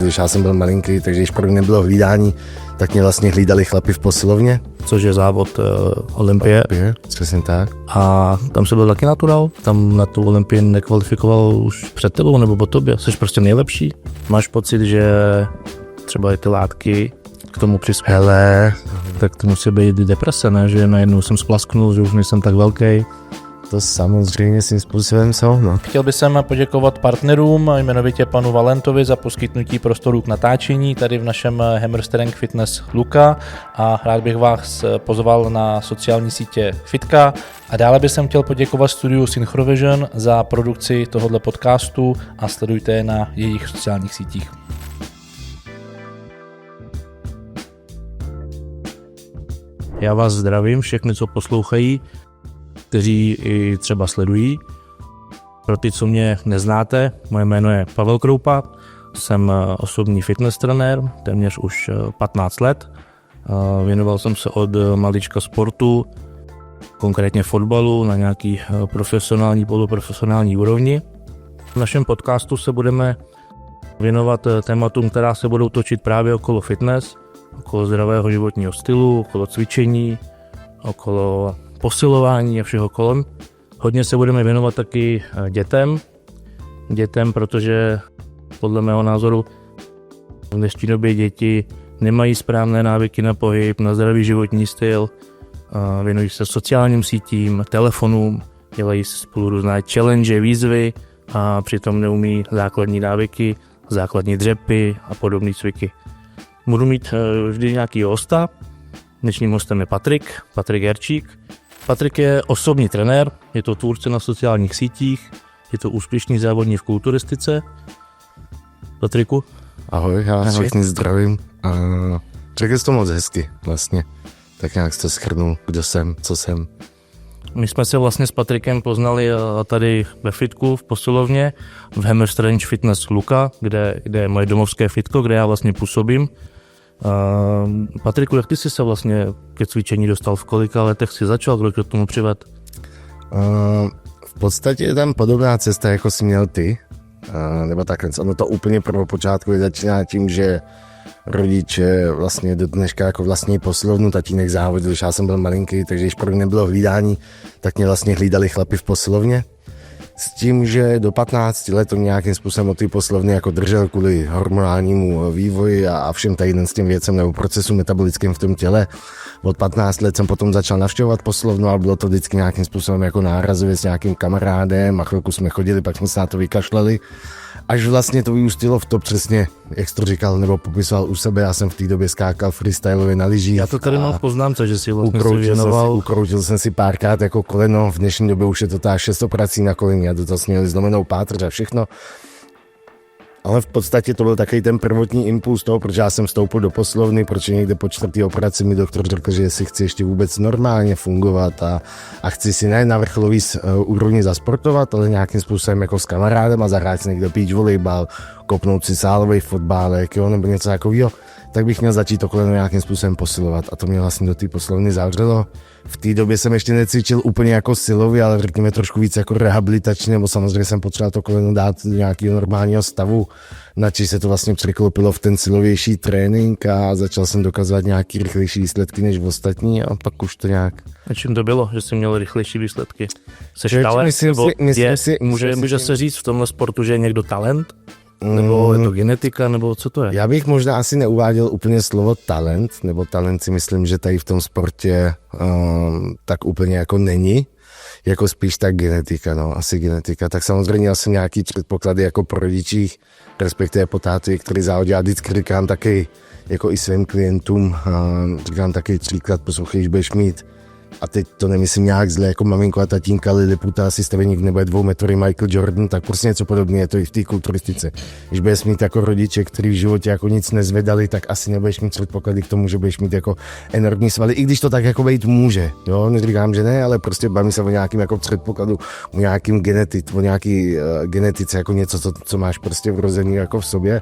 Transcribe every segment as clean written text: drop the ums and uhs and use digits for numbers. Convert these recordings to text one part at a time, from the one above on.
když já jsem byl malinký, takže když pro mě nebylo hlídání, tak mě vlastně hlídali chlapi v posilovně. Což je závod Olympie. Přesně tak. A tam se byl taky natural? Tam na tu Olympii nekvalifikoval už před tebou nebo po tobě? Jsi prostě nejlepší? Máš pocit, že třeba i ty látky k tomu přispěly? Hele, Tak to musí být deprese, ne? Že najednou jsem splasknul, že už nejsem tak velký. to samozřejmě svým způsobem jsou, no. Chtěl bych poděkovat partnerům, jmenovitě panu Valentovi za poskytnutí prostoru k natáčení tady v našem Hammer Strength Fitness Luka a rád bych vás pozval na sociální sítě Fitka a dále bych chtěl poděkovat studiu Synchrovision za produkci tohoto podcastu a sledujte je na jejich sociálních sítích. Já vás zdravím, všechny, co poslouchají, kteří i třeba sledují. Pro ty, co mě neznáte, moje jméno je Pavel Kroupa, jsem osobní fitness trenér, téměř už 15 let. Věnoval jsem se od malička sportu, konkrétně fotbalu, na nějaký profesionální, poloprofesionální úrovni. V našem podcastu se budeme věnovat tématům, která se budou točit právě okolo fitness, okolo zdravého životního stylu, okolo cvičení, okolo posilování a všeho kolem. Hodně se budeme věnovat taky dětem, protože podle mého názoru v dnešní době děti nemají správné návyky na pohyb, na zdravý životní styl, věnují se sociálním sítím, telefonům, dělají si spolu různé challenge, výzvy a přitom neumí základní návyky, základní dřepy a podobné cviky. Budu mít vždy nějaký hosta. Dnešním hostem je Patrik Jerčík. Patrik je osobní trenér, je to tvůrce na sociálních sítích, je to úspěšný závodník v kulturistice. Patriku? Ahoj, já všechny zdravím. Řekl jsi to moc hezky vlastně. Tak nějak jsi to shrnul, kdo jsem, co jsem. My jsme se vlastně s Patrikem poznali tady ve fitku v posilovně, v Hammer Strength Fitness Luka, kde je moje domovské fitko, kde já vlastně působím. Patriku, jak ty jsi se vlastně ke cvičení dostal, v kolika letech jsi začal, kdo tě k tomu přivedl? V podstatě je tam podobná cesta, jako jsi měl ty, nebo takhle. Ono to úplně prvopočátku začíná tím, že rodiče vlastně do dneška jako vlastní posilovnu, tatínek závodil, když já jsem byl malinký, takže když pro mě nebylo hlídání, tak mě vlastně hlídali chlapi v posilovně. S tím, že do 15 let to nějakým způsobem od té posilovny jako držel kvůli hormonálnímu vývoji a všem tady s tím věcem nebo procesu metabolickým v tom těle. Od 15 let jsem potom začal navštěvovat posilovnu, ale bylo to vždycky nějakým způsobem jako nárazově s nějakým kamarádem a chvilku jsme chodili, pak jsme se na to vykašlali. Až vlastně to vyústilo v to přesně, jak jsi to říkal nebo popisoval u sebe, já jsem v té době skákal freestylově na lyžích. Já to tady mám v poznámce, že si vlastně se věnoval. Ukroutil jsem si párkrát jako koleno, v dnešní době už je to ta 6 operací na koleni a to měli zlomenou páteř a všechno. Ale v podstatě to byl takový ten prvotní impuls toho, protože já jsem vstoupil do posilovny, protože někde po 4. operaci mi doktor řekl, že si chci ještě vůbec normálně fungovat a chci si ne na vrcholový úrovni zasportovat, ale nějakým způsobem jako s kamarádem a zahrát si někde beach volejbal, kopnout si sálový fotbálek, jo, nebo něco takového, tak bych měl začít to koleno nějakým způsobem posilovat a to mě vlastně do té posilovny zavřelo. V té době jsem ještě necvičil úplně jako silově, ale řekněme trošku víc jako rehabilitačně, nebo samozřejmě jsem potřeboval to koleno dát do nějakého normálního stavu, načež se to vlastně překlopilo v ten silovější trénink a začal jsem dokazovat nějaký rychlejší výsledky než ostatní a pak už to nějak... A čím to bylo, že jsi měl rychlejší výsledky? Seš talent? Může se říct v tomhle sportu, že je někdo talent? Nebo je to genetika, nebo co to je? Já bych možná asi neuváděl úplně slovo talent, nebo talent si myslím, že tady v tom sportě tak úplně jako není, jako spíš tak genetika, no, asi genetika. Tak samozřejmě já jsem nějaký předpoklady jako po rodičích, respektive po tátovi, který závodí. Já vždycky říkám taky, jako i svým klientům, říkám taky příklad, poslouchej, když budeš mít, a teď to nemyslím nějak zle, jako maminko a tatínka Liliputa, asi staveník nebude 2 metry Michael Jordan, tak prostě něco podobného je to i v té kulturistice. Když budeš mít jako rodiče, kteří v životě jako nic nezvedali, tak asi nebudeš mít předpoklady k tomu, že budeš mít jako enormní svaly, i když to tak jako být může. Jo, neříkám, že ne, ale prostě bavím se o nějakým jako předpokladu, o nějakým genetice, jako něco, co máš prostě vrozený jako v sobě.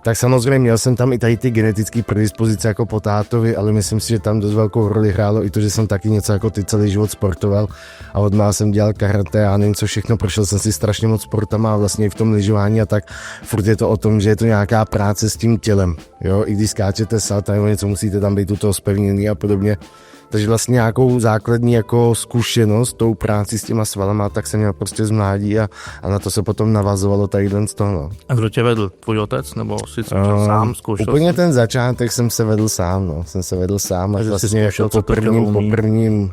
Tak samozřejmě měl jsem tam i tady ty genetické predispozice jako po tátovi, ale myslím si, že tam dost velkou roli hrálo i to, že jsem taky něco co jako ty celý život sportoval a od má jsem dělal karate a nevím co všechno, prošel jsem si strašně moc sportama a vlastně i v tom lyžování a tak furt je to o tom, že je to nějaká práce s tím tělem, jo, i když skáčete salta nebo něco, musíte tam být u toho zpevněný a podobně. Takže vlastně nějakou základní jako zkušenost tou práci s těma svalama, tak jsem měl prostě z mládí a na to se potom navazovalo tady z toho. No. A kdo tě vedl? Tvůj otec? Nebo si cvičil sám? Zkoušel Úplně jsi? ten začátek jsem se vedl sám, no. Jsem se vedl sám a Takže jsi vlastně zkoušel, jako co to tělo po umí. prvním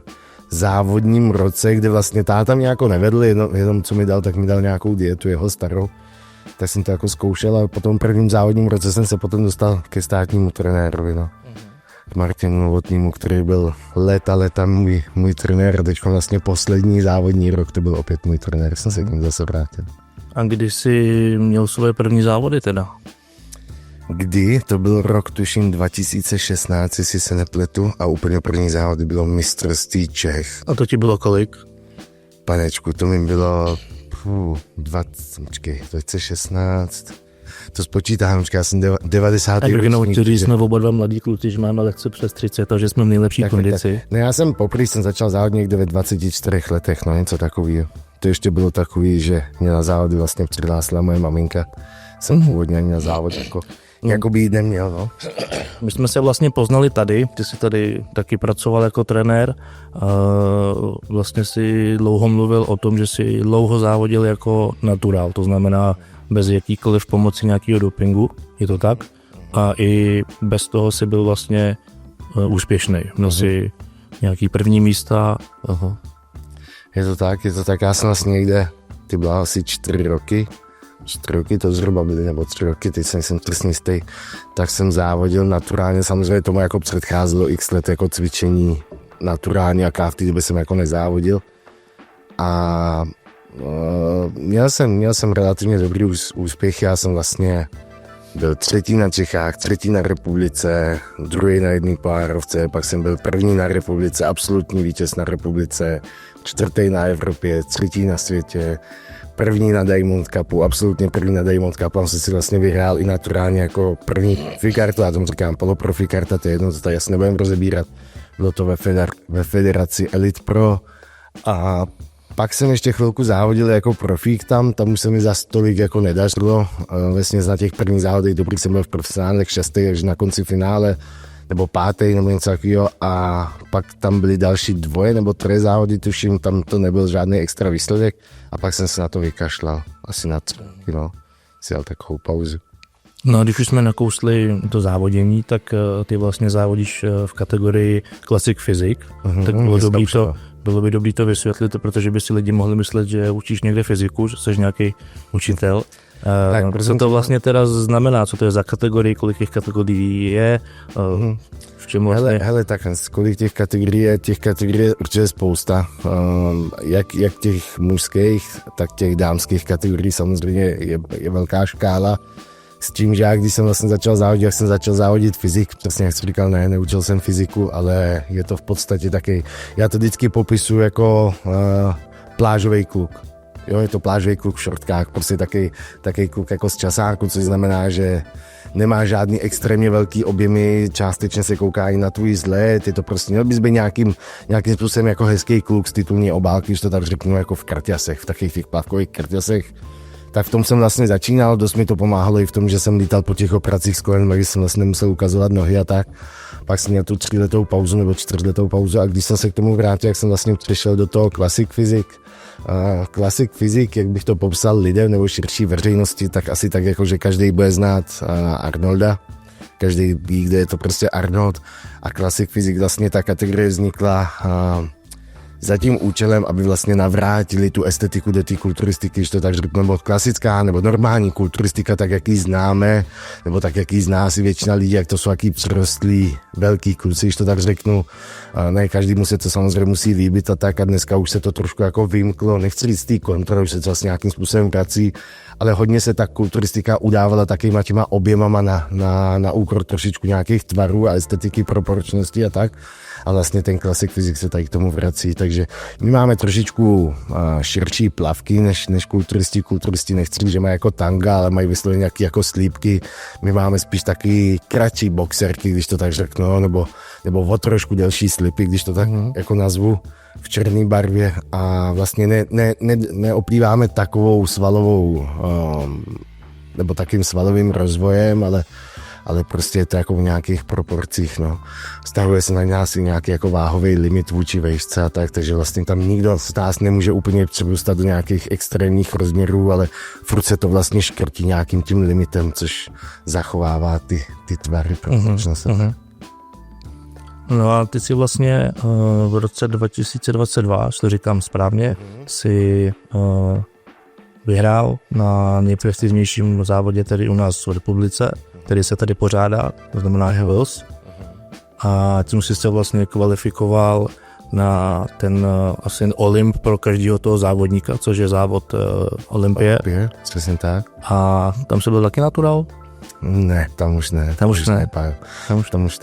závodním roce, kde vlastně táta mě jako nevedl, jenom co mi dal, tak mi dal nějakou dietu jeho starou. Tak jsem to jako zkoušel a po tom prvním závodním roce jsem se potom dostal ke státnímu trenérovi, no. K Martinu Novotnému, který byl léta můj trenér a teď vlastně poslední závodní rok to byl opět můj trenér, jsem se k němu zase vrátil. A kdy jsi měl svoje první závody teda? Kdy? To byl rok, tuším 2016, jestli se nepletu a úplně první závody bylo mistrovství Čech. A to ti bylo kolik? Panečku, to mi bylo 2016, to spočítám, já jsem 90. A jenom ročník, chci říct, že- jsme oba dva mladí kluci, že máme lehce přes 30, takže jsme v nejlepší kondici. No já jsem poprvé jsem začal závodit někde ve 24 letech, no něco takového. To ještě bylo takový, že mě na závody vlastně přihlásila moje maminka. Jsem původně ani na závod jako by jít neměl, no. My jsme se vlastně poznali tady, ty jsi tady taky pracoval jako trenér. Vlastně si dlouho mluvil o tom, že si dlouho závodil jako naturál, to znamená bez jakýkoliv pomoci nějakého dopingu, je to tak? A i bez toho si byl vlastně úspěšný. Měl si nějaký první místa. Aha. Je to tak, já jsem vlastně někde, ty byla asi 4 roky to zhruba byly, nebo 3 roky, teď jsem přesně jistý, tak jsem závodil naturálně, samozřejmě tomu jako předcházelo x let jako cvičení naturálně, a v té době jsem jako nezávodil. A měl jsem relativně dobrý úspěch, já jsem vlastně byl 3. na Čechách, 3. na republice, 2. na jedné pohárovce, pak jsem byl 1. na republice, absolutní vítěz na republice, 4. na Evropě, 3. na světě, 1. na Diamond Cupu, absolutně 1. na Diamond Cupu, jsem si vlastně vyhrál i naturálně jako první profi kartu, já tomu říkám poloprofi karta, to je jedno, to tady asi nebudeme rozebírat, bylo to ve federaci Elite Pro a pak jsem ještě chvilku závodil jako profík tam už se mi za tolik jako nedařilo. Vlastně na těch prvních závodech dobrý jsem byl v profesionálech 6. až na konci finále, nebo 5. nebo něco takového a pak tam byly další 2 nebo 3 závody, tuším, tam to nebyl žádný extra výsledek a pak jsem se na to vykašlal, asi na 3, no, si dal takovou pauzu. No a když už jsme nakousli to závodění, tak ty vlastně závodíš v kategorii Classic Physics, tak bylo by dobré to vysvětlit, protože by si lidi mohli myslet, že učíš někde fyziku, že jsi nějaký učitel. Co to vlastně teda znamená, co to je za kategorii, kolik těch kategorií je, v čem vlastně... Hele, tak kolik těch kategorií je určitě spousta, jak těch mužských, tak těch dámských kategorií samozřejmě je velká škála. S tím, že já když jsem vlastně začal závodit fyzik, přesně jak jsi říkal, neučil jsem fyziku, ale je to v podstatě taky, já to vždycky popisuju jako plážový kluk. Jo, je to plážový kluk v šortkách, prostě taky kluk jako z časáku, což znamená, že nemá žádný extrémně velký objemy, částečně se kouká i na tvůj vzhled, je to prostě, měl bys být nějakým způsobem jako hezký kluk z titulní obálky, když to tak řeknu, jako v krťasech, v takových těch plavkových krťasech. Tak v tom jsem vlastně začínal, dost mi to pomáhalo i v tom, že jsem lítal po těch operacích s kolenem, když jsem vlastně nemusel ukazovat nohy a tak. Pak jsem měl tu 3letou pauzu nebo 4letou pauzu a když jsem se k tomu vrátil, jak jsem vlastně přešel do toho Classic Physics. Classic Physics, jak bych to popsal lidem nebo širší veřejnosti, tak asi tak jako, že každý bude znát Arnolda. Každý ví, kde je to prostě Arnold a Classic Physics vlastně ta kategorie vznikla za tím účelem, aby vlastně navrátili tu estetiku do té kulturistiky, když to tak řeknu, nebo klasická, nebo normální kulturistika, tak jak ji známe, nebo tak jak ji zná si většina lidí, jak to jsou jaký přirostlí velký kluci, když to tak řeknu. Ne, každému se to samozřejmě musí líbit a tak a dneska už se to trošku jako vymklo, nechci říct té kontroly, už se to vlastně nějakým způsobem vrací, ale hodně se ta kulturistika udávala takýma těma objemama na úkor trošičku nějakých tvarů a estetiky, proporčnosti a tak. A vlastně ten Classic Physics se tady k tomu vrací, takže takže my máme trošičku širší plavky než kulturisti. Kulturisti nechci, že mají jako tanga, ale mají vysloveně nějaké jako slípky. My máme spíš taky kratší boxerky, když to tak řeknu, nebo o trošku delší slipy, když to tak jako nazvu, v černé barvě a vlastně neoplýváme takovou svalovou nebo takým svalovým rozvojem, ale prostě je to jako v nějakých proporcích, no. Stahuje se na nás i nějaký jako váhový limit vůči vejšce a tak, takže vlastně tam nikdo z nás nemůže úplně třeba dostat do nějakých extrémních rozměrů, ale furt se to vlastně škrtí nějakým tím limitem, což zachovává ty tvary proporčnosti. No a ty si vlastně v roce 2022, to říkám správně, si vyhrál na nejprestižnějším závodě tady u nás v republice, který se tady pořádá, to znamená Hills. A tím si se vlastně kvalifikoval na ten asi Olymp pro každého toho závodníka, což je závod Olympie. Přesně tak. A tam se byl taky natural? Ne, tam už ne. Tam už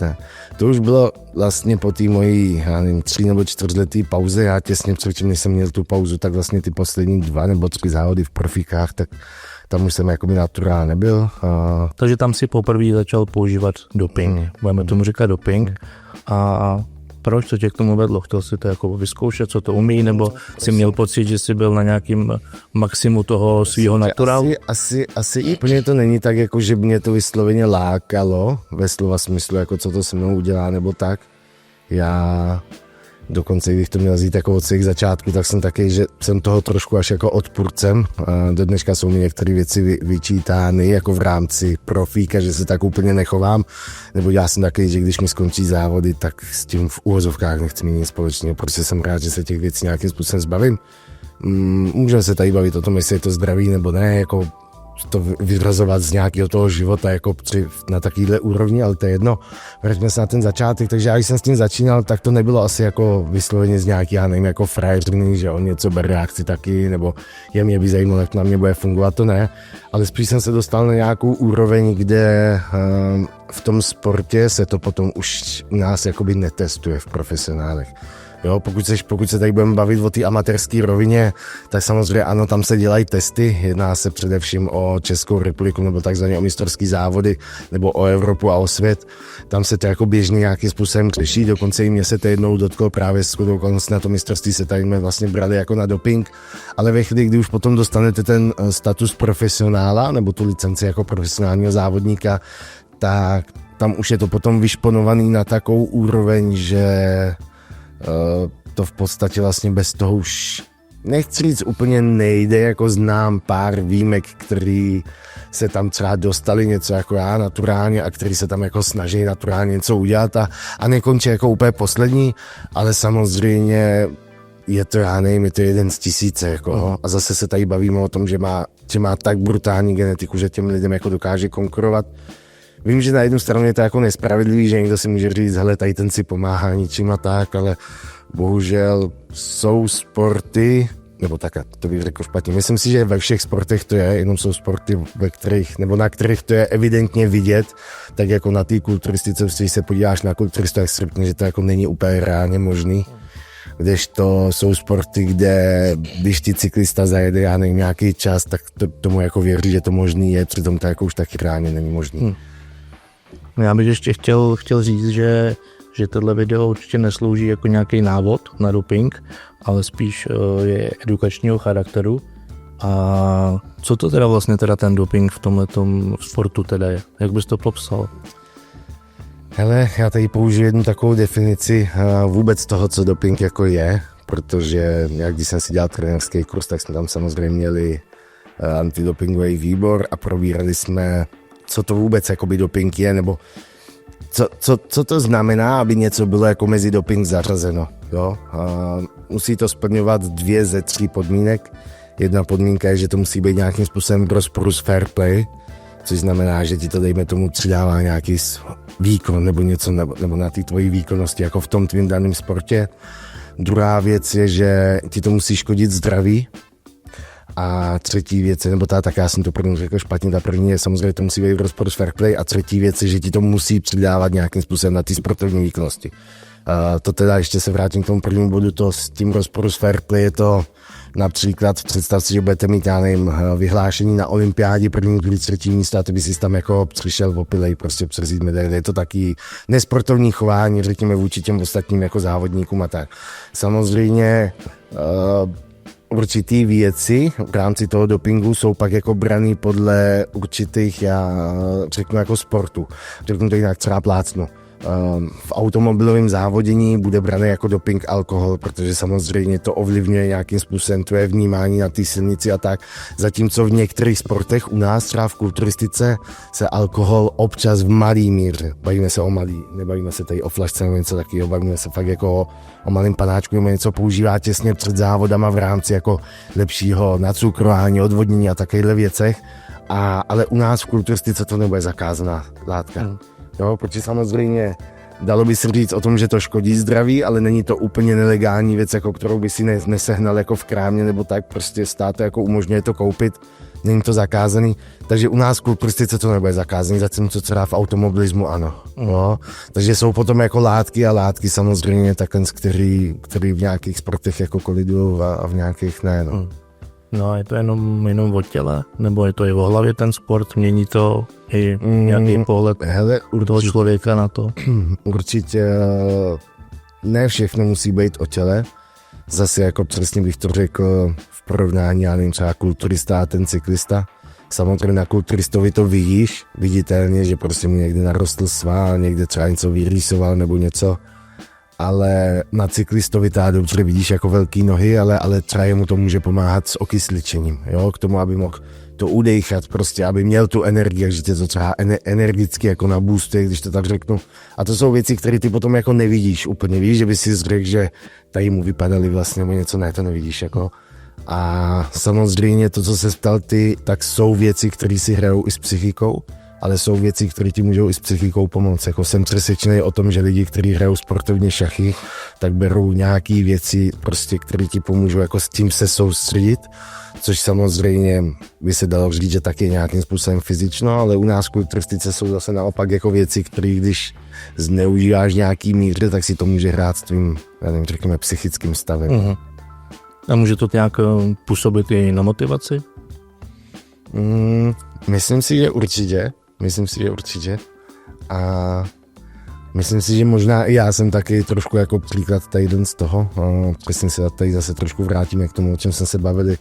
ne. To už bylo vlastně po té mojí, 3 nebo 4 letý pauze, já těsně předtím, než jsem měl tu pauzu, tak vlastně ty poslední 2 nebo 3 závody v profikách, tak tam už jsem jakoby naturál nebyl. Takže tam si poprvé začal používat doping, budeme tomu říkat doping. A proč to tě k tomu vedlo? Chtěl si to jako vyzkoušet, co to umí, nebo si měl pocit, že jsi byl na nějakým maximu toho svýho naturálu? Asi úplně to není tak, jako že mě to vysloveně lákalo, ve slova smyslu, jako co to se mnou udělá, nebo tak. Já dokonce, když to měl zjít jako od svých začátků, tak jsem taky, že jsem toho trošku až jako odpůrcem. Do dneška jsou mi některé věci vyčítány jako v rámci profíka, že se tak úplně nechovám. Nebo já jsem taky, že když mi skončí závody, tak s tím v úvozovkách nechci mít nic společného, protože jsem rád, že se těch věcí nějakým způsobem zbavím. Můžeme se tady bavit o tom, jestli je to zdravý nebo ne, jako to vyrazovat z nějakého toho života jako na takovýhle úrovni, ale to je jedno. Vraťme se na ten začátek, takže já když jsem s tím začínal, tak to nebylo asi jako vysloveně z nějaký, já nevím, jako frajeřiny, že on něco bere, já chci taky, nebo mě by zajímalo, jak na mě bude fungovat, to ne. Ale spíš jsem se dostal na nějakou úroveň, kde v tom sportě se to potom už u nás jakoby netestuje v profesionálech. Jo, pokud se tady budeme bavit o té amatérské rovině, tak samozřejmě ano, tam se dělají testy, jedná se především o Českou republiku nebo takzvané o mistrovské závody nebo o Evropu a o svět. Tam se to jako běžně nějakým způsobem řeší, dokonce i mě se to jednou dotklo právě s okolností na to mistrovství se tady vlastně brali jako na doping, ale ve chvíli, kdy už potom dostanete ten status profesionála nebo tu licenci jako profesionálního závodníka, tak tam už je to potom vyšponovaný na takovou úroveň, že to v podstatě vlastně bez toho už nechci říct úplně nejde, jako znám pár výjimek, který se tam třeba dostali něco jako já naturálně a který se tam jako snaží naturálně něco udělat a nekončí jako úplně poslední, ale samozřejmě je to, já nevím, je to 1 z 1000, jako, a zase se tady bavíme o tom, že má tak brutální genetiku, že těm lidem jako dokáže konkurovat. Vím, že na jednu stranu je to jako nespravedlivý, že někdo si může říct, hele, tady ten si pomáhá ničím a tak, ale bohužel jsou sporty, nebo tak, to bych řekl špatně. Myslím si, že ve všech sportech to je, jenom jsou sporty, na kterých to je evidentně vidět, tak jako na té kulturistice, když se podíváš na kulturistu, tak si řekne, že to jako není úplně reálně možný. Kdežto jsou sporty, kde když ti cyklista zajede, já nevím, nějaký čas, tak tomu jako věří, že to možný je, přitom to jako už taky reálně není možný. Já bych ještě chtěl říct, že tohle video určitě neslouží jako nějaký návod na doping, ale spíš je edukačního charakteru. A co to teda vlastně ten doping v tomhletom sportu teda je? Jak bys to popsal? Hele, já tady použiju jednu takovou definici vůbec toho, co doping jako je, protože jak když jsem si dělal trenérský kurz, tak jsme tam samozřejmě měli antidopingový výbor a probírali jsme, co to vůbec jakoby doping je, nebo co to znamená, aby něco bylo jako mezi doping zařazeno. Jo? Musí to splňovat 2 ze 3 podmínek. Jedna podmínka je, že to musí být nějakým způsobem v rozporu s fair play, což znamená, že ti to, dejme tomu, přidává nějaký výkon nebo něco, nebo na té tvojí výkonnosti, jako v tom tvým daném sportě. Druhá věc je, že ti to musí škodit zdraví. A třetí věc je, nebo tak já jsem to první řekl špatně, ta první je samozřejmě, to musí být v rozporu s fair play, a třetí věc je, že ti to musí přidávat nějakým způsobem na té sportovní výkonnosti. To teda ještě se vrátím k tomu prvnímu bodu, to s tím rozporu s fair play je to například, představ si, že budete mít, já nevím, vyhlášení na olympiádě první, druhý, třetí místo a ty bys si tam jako přišel opilej prostě přezít medaili. Je to taky nesportovní chování, řekněme, vůči těm ostatním jako závodníkům a tak. Samozřejmě určitý věci v rámci toho dopingu jsou pak jako braný podle určitých, já řeknu jako sportu. Řeknu to jinak, třeba plácnu. V automobilovém závodění bude braný jako doping alkohol, protože samozřejmě to ovlivňuje nějakým způsobem tvoje vnímání na té silnici a tak. Zatímco v některých sportech u nás, třeba v kulturistice, se alkohol občas v malý míře, bavíme se o malý, nebavíme se tady o flašce nebo něco takového, bavíme se fakt jako o malým panáčku, nebo něco používá těsně před závodama v rámci jako lepšího nacukrování, odvodnění a takovýchhle věcech. Ale u nás v kulturistice to nebude zakázaná látka. Jo, protože samozřejmě dalo by se říct o tom, že to škodí zdraví, ale není to úplně nelegální věc, jako kterou by si nesehnal jako v krámě nebo tak, prostě stát to jako umožňuje to koupit, není to zakázaný, takže u nás v kulturistice to nebude zakázaný, zatímco třeba v automobilismu ano. No, takže jsou potom jako látky a látky samozřejmě takhle, který v nějakých sportech jako kolidují a v nějakých ne. No. No, je to jenom o těle, nebo je to i o hlavě ten sport, mění to i nějaký pohled toho člověka na to? Určitě ne všechno musí být o těle. Zase jako přesně bych to řekl v porovnání, já nevím, třeba kulturista a ten cyklista. Samozřejmě na kulturistovi to vidíš, viditelně, že prostě mu někde narostl sval, někde třeba něco vyrýsoval nebo něco. Ale na cyklistovi tá dobře vidíš jako velký nohy, ale třeba jemu to může pomáhat s okysličením, jo, k tomu, aby mohl to udejchat, prostě, aby měl tu energii, že tě to třeba energicky jako naboostuje, když to tak řeknu. A to jsou věci, které ty potom jako nevidíš úplně, víš, že by si řekl, že tady mu vypadaly vlastně nebo něco, ne, to nevidíš jako. A samozřejmě to, co se ptal ty, tak jsou věci, které si hrajou i s psychikou, ale jsou věci, které ti můžou i s psychikou pomoct. Jako jsem přesvědčený o tom, že lidi, kteří hrajou sportovně šachy, tak berou nějaké věci, prostě, které ti pomůžou jako s tím se soustředit, což samozřejmě by se dalo říct, že taky nějakým způsobem fyzično, ale u nás v kulturistice jsou zase naopak jako věci, které když zneužíváš nějaký míře, tak si to může hrát s tvým, já nevím, řekněme, psychickým stavem. Uh-huh. A může to nějak působit i na motivaci? Myslím si, že určitě. A myslím si, že možná i já jsem taky trošku jako příklad tady z toho. Přesně se tady zase trošku vrátíme k tomu, o čem jsme se bavili,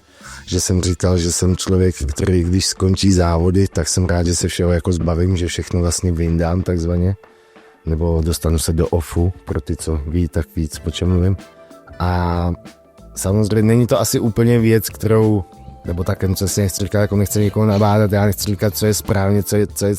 že jsem říkal, že jsem člověk, který když skončí závody, tak jsem rád, že se všeho jako zbavím, že všechno vlastně vyndám takzvaně, nebo dostanu se do offu, pro ty, co ví, tak víc, po čem mluvím. A samozřejmě není to asi úplně věc, kterou nebo tak přesně nechci říkat, jako nechci někoho nabádat, já nechci říkat, co je správně, co je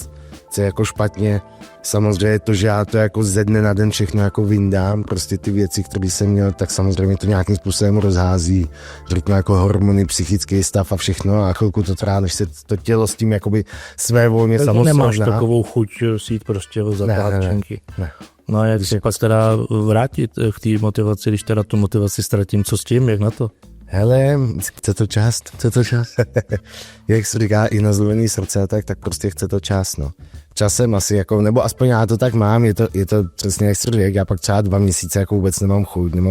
jako špatně. Samozřejmě to, že já to jako ze dne na den všechno jako vyndám, prostě ty věci, které jsem měl, tak samozřejmě to nějakým způsobem rozhází, řeknu jako hormony, psychický stav a všechno a chvilku to trvá, než se to tělo s tím jakoby své volně samozřejmě. Nemáš takovou chuť jít prostě za táčenky. Ne. No a jak se pak teda vrátit k té motivaci, když teda tu motivaci ztratím, co s tím, jak na to? Hele, chce to čas. Jak se říká i na zlomený srdce, tak prostě chce to čas, no. Časem asi jako, nebo aspoň já to tak mám, je to přesně jak se říká, já pak třeba 2 měsíce jako vůbec nemám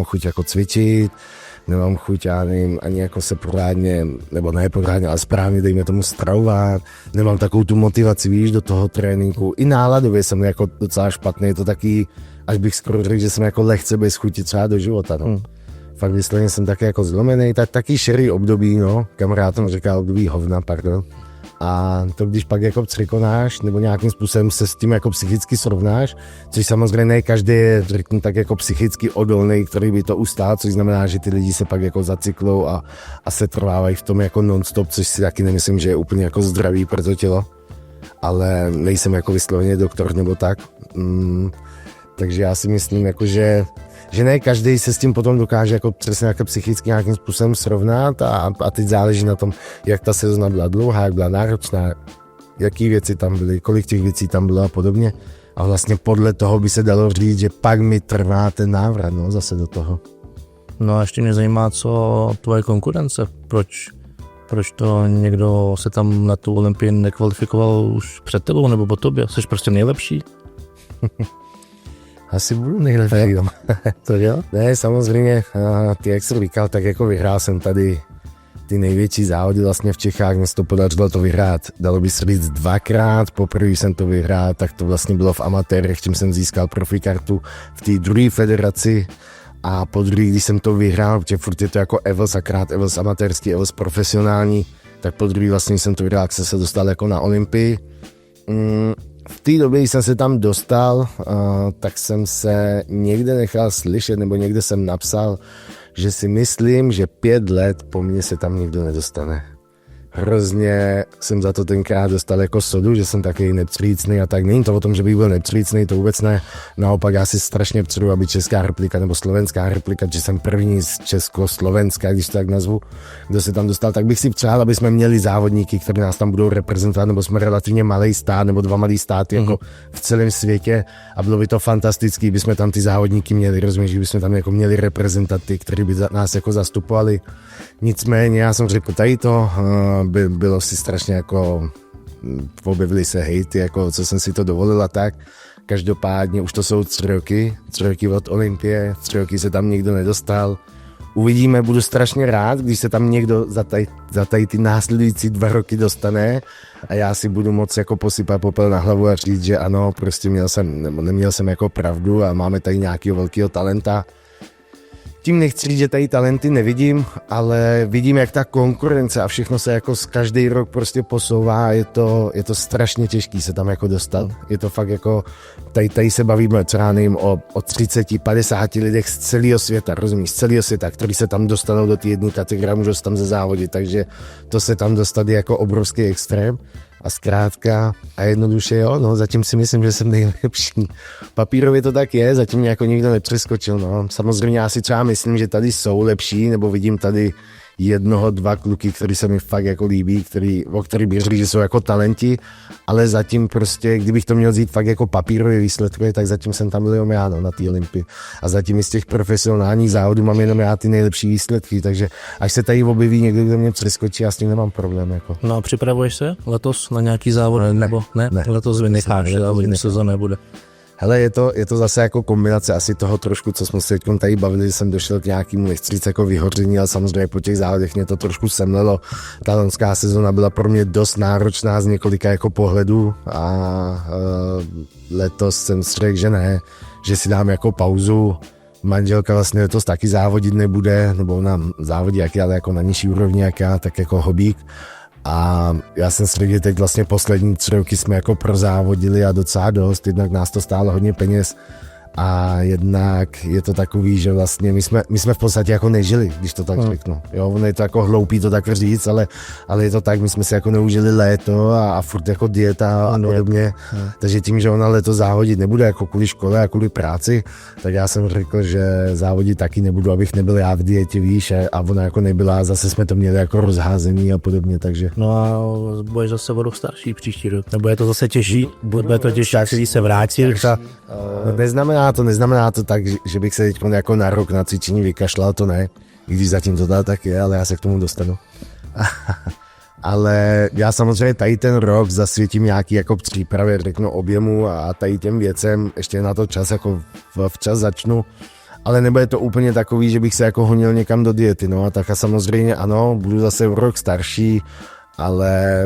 chuť jako cvičit, nemám chuť, já nevím, ani jako se pořádně, nebo ne pořádně, ale správně dejme tomu stravovat, nemám takovou tu motivaci, víš, do toho tréninku, i náladově jsem jako docela špatný, je to taky, až bych skoro řekl, že jsem jako lehce bez chuti třeba do života, no. Fakt vysloveně jsem taky jako zlomený, taky šerý období, no, kamarád tomu říká období hovna, pardon. A to když pak jako překonáš, nebo nějakým způsobem se s tím jako psychicky srovnáš, což samozřejmě ne každý je, řeknu tak jako psychicky odolný, který by to ustál, což znamená, že ty lidi se pak jako zacyklou a se trvávají v tom jako non-stop, což si taky nemyslím, že je úplně jako zdravý pro to tělo. Ale nejsem jako vysloveně doktor nebo tak. Takže já si myslím, jako, že ne každý se s tím potom dokáže jako přesně jako psychicky nějakým způsobem srovnat a teď záleží na tom, jak ta sezona byla dlouhá, jak byla náročná, jaký věci tam byly, kolik těch věcí tam bylo a podobně. A vlastně podle toho by se dalo říct, že pak mi trvá ten návrat, no, zase do toho. No a ještě mě zajímá, co tvoje konkurence, proč to někdo se tam na tu Olympii nekvalifikoval už před tebou nebo po tobě, jsi prostě nejlepší? Asi budu nejlepší. To jo? Ne, samozřejmě, ty, jak jsem říkal, tak jako vyhrál jsem tady ty největší závody vlastně v Čechách, mě se to podařilo to vyhrát, dalo by se říct 2krát, poprvé jsem to vyhrál, tak to vlastně bylo v amatérech, čím jsem získal profikartu v té druhé federaci a po druhé, když jsem to vyhrál, protože furt je to jako Evels, akrát Evels amatérský, Evels profesionální, tak po druhé vlastně jsem to vyhrál, jak jsem se dostal jako na Olympii. V té době, když jsem se tam dostal, tak jsem se někde nechal slyšet, nebo někde jsem napsal, že si myslím, že 5 let po mně se tam nikdo nedostane. Hrozně jsem za to tenkrát dostal jako sodu, že jsem takový nepřícný a tak. Není to o tom, že bych byl nepřícný, to vůbec ne. Naopak já si strašně přeju, aby Česká republika nebo Slovenská republika, že jsem první z Československa, když to tak nazvu, kdo se tam dostal, tak bych si přál, aby jsme měli závodníky, kteří nás tam budou reprezentovat, nebo jsme relativně malý stát, nebo 2 malý státy jako v celém světě a bylo by to fantastické, kdyby jsme tam ty závodníky měli, rozumíš, kdyby jsme tam jako měli reprezentanty, kteří by nás jako zastupovali. Nicméně já jsem řekl tady to, bylo si strašně jako, objevily se hejty, jako co jsem si to dovolil a tak. Každopádně už to jsou 3 roky od Olympie, 3 roky se tam nikdo nedostal. Uvidíme, budu strašně rád, když se tam někdo za tady ty následující 2 roky dostane a já si budu moct jako posypat popel na hlavu a říct, že ano, prostě neměl jsem jako pravdu a máme tady nějakého velkého talenta. Tím nechci říct, že tady talenty nevidím, ale vidím, jak ta konkurence a všechno se jako z každý rok prostě posouvá, je to strašně těžký se tam jako dostat. Je to fakt jako, tady se bavíme třeba nevím, o 30, 50 lidech z celého světa, rozumíš, z celého světa, kteří se tam dostanou do té jedné kategorie, můžou se tam zazávodit, takže to se tam dostat je jako obrovský extrém. A zkrátka a jednoduše jo, no zatím si myslím, že jsem nejlepší. Papírově to tak je, zatím mě jako nikdo nepřeskočil, no. Samozřejmě já si třeba myslím, že tady jsou lepší, nebo vidím tady 1, 2 kluky, který se mi fakt jako líbí, o kterých bych řekl, že jsou jako talenti, ale zatím prostě, kdybych to měl vzít fakt jako papírově výsledky, tak zatím jsem tam byl jenom já, no, na té Olympii. A zatím i z těch profesionálních závodů mám jenom já ty nejlepší výsledky, takže až se tady objeví někdo, kdo mě přeskočí, já s tím nemám problém. Jako. No a připravuješ se letos na nějaký závod? Nebo ne? Letos vynecháš, závodní sezóna nebude. Hele, je to zase jako kombinace asi toho trošku, co jsme se teď tady bavili, že jsem došel k nějakému, nechci říct jako vyhoření, ale samozřejmě po těch závodech mě to trošku semlelo. Ta loňská sezona byla pro mě dost náročná z několika jako pohledů a letos jsem si řekl, že ne, že si dám jako pauzu. Manželka vlastně letos taky závodit nebude, nebo ona závodí jaký, ale jako na nižší úrovni jak já, tak jako hobík. A já jsem si řekl, že teď vlastně poslední 3 roky jsme jako prozávodili a docela dost, jednak nás to stálo hodně peněz a jednak je to takový, že vlastně my jsme v podstatě jako nežili, když to tak řeknu. Jo, ono je to jako hloupý to tak říct, ale je to tak, my jsme si jako neužili léto a furt jako dieta a podobně. Takže tím, že ona letos závodit nebude jako kvůli škole a kvůli práci, tak já jsem řekl, že závodit taky nebudu, abych nebyl já v dietě, víš, a ona jako nebyla, zase jsme to měli jako rozházený a podobně, takže. No a budeš zase o rok starší příští rok, nebo je to zase těžší, bude to těžší, když se vrátí. Neznamená to tak, že bych se teď jako na rok na cvičení vykašlal, to ne, i když zatím to tak je, ale já se k tomu dostanu. Ale já samozřejmě tady ten rok zasvětím nějaký jako přípravě, řeknu objemu a tady těm věcem, ještě na to čas jako včas začnu, ale nebude to úplně takový, že bych se jako honil někam do diety, no a tak a samozřejmě ano, budu zase rok starší, ale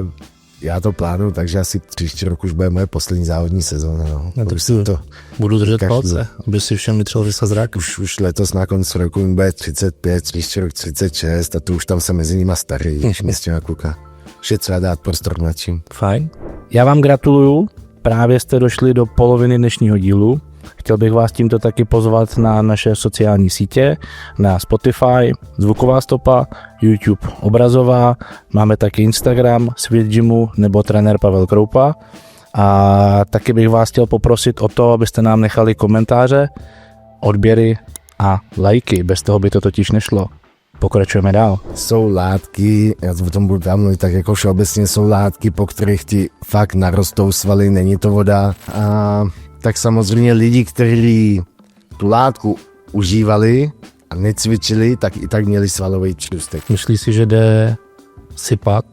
já to plánuju, takže asi příští rok už bude moje poslední závodní sezóna. No. Budu držet palce, aby si všem vytřel vysa zrak. Už letos na konci roku mi bude 35, příští rok 36 a tu už tam se mezi nima starý, s těma kluka. Už je třeba dát prostor mladším. Fajn. Já vám gratuluju, právě jste došli do poloviny dnešního dílu. Chtěl bych vás tímto taky pozvat na naše sociální sítě, na Spotify, Zvuková stopa, YouTube obrazová, máme taky Instagram, Svět Gymu nebo trenér Pavel Kroupa. A taky bych vás chtěl poprosit o to, abyste nám nechali komentáře, odběry a lajky, bez toho by to totiž nešlo. Pokračujeme dál. Jsou látky, já o tom budu tam mluvit tak jako všeobecně, jsou látky, po kterých ti fakt narostou svaly, není to voda. A tak samozřejmě lidi, kteří tu látku užívali a necvičili, tak i tak měli svalový přírůstek. Myslíš si, že jde sypat,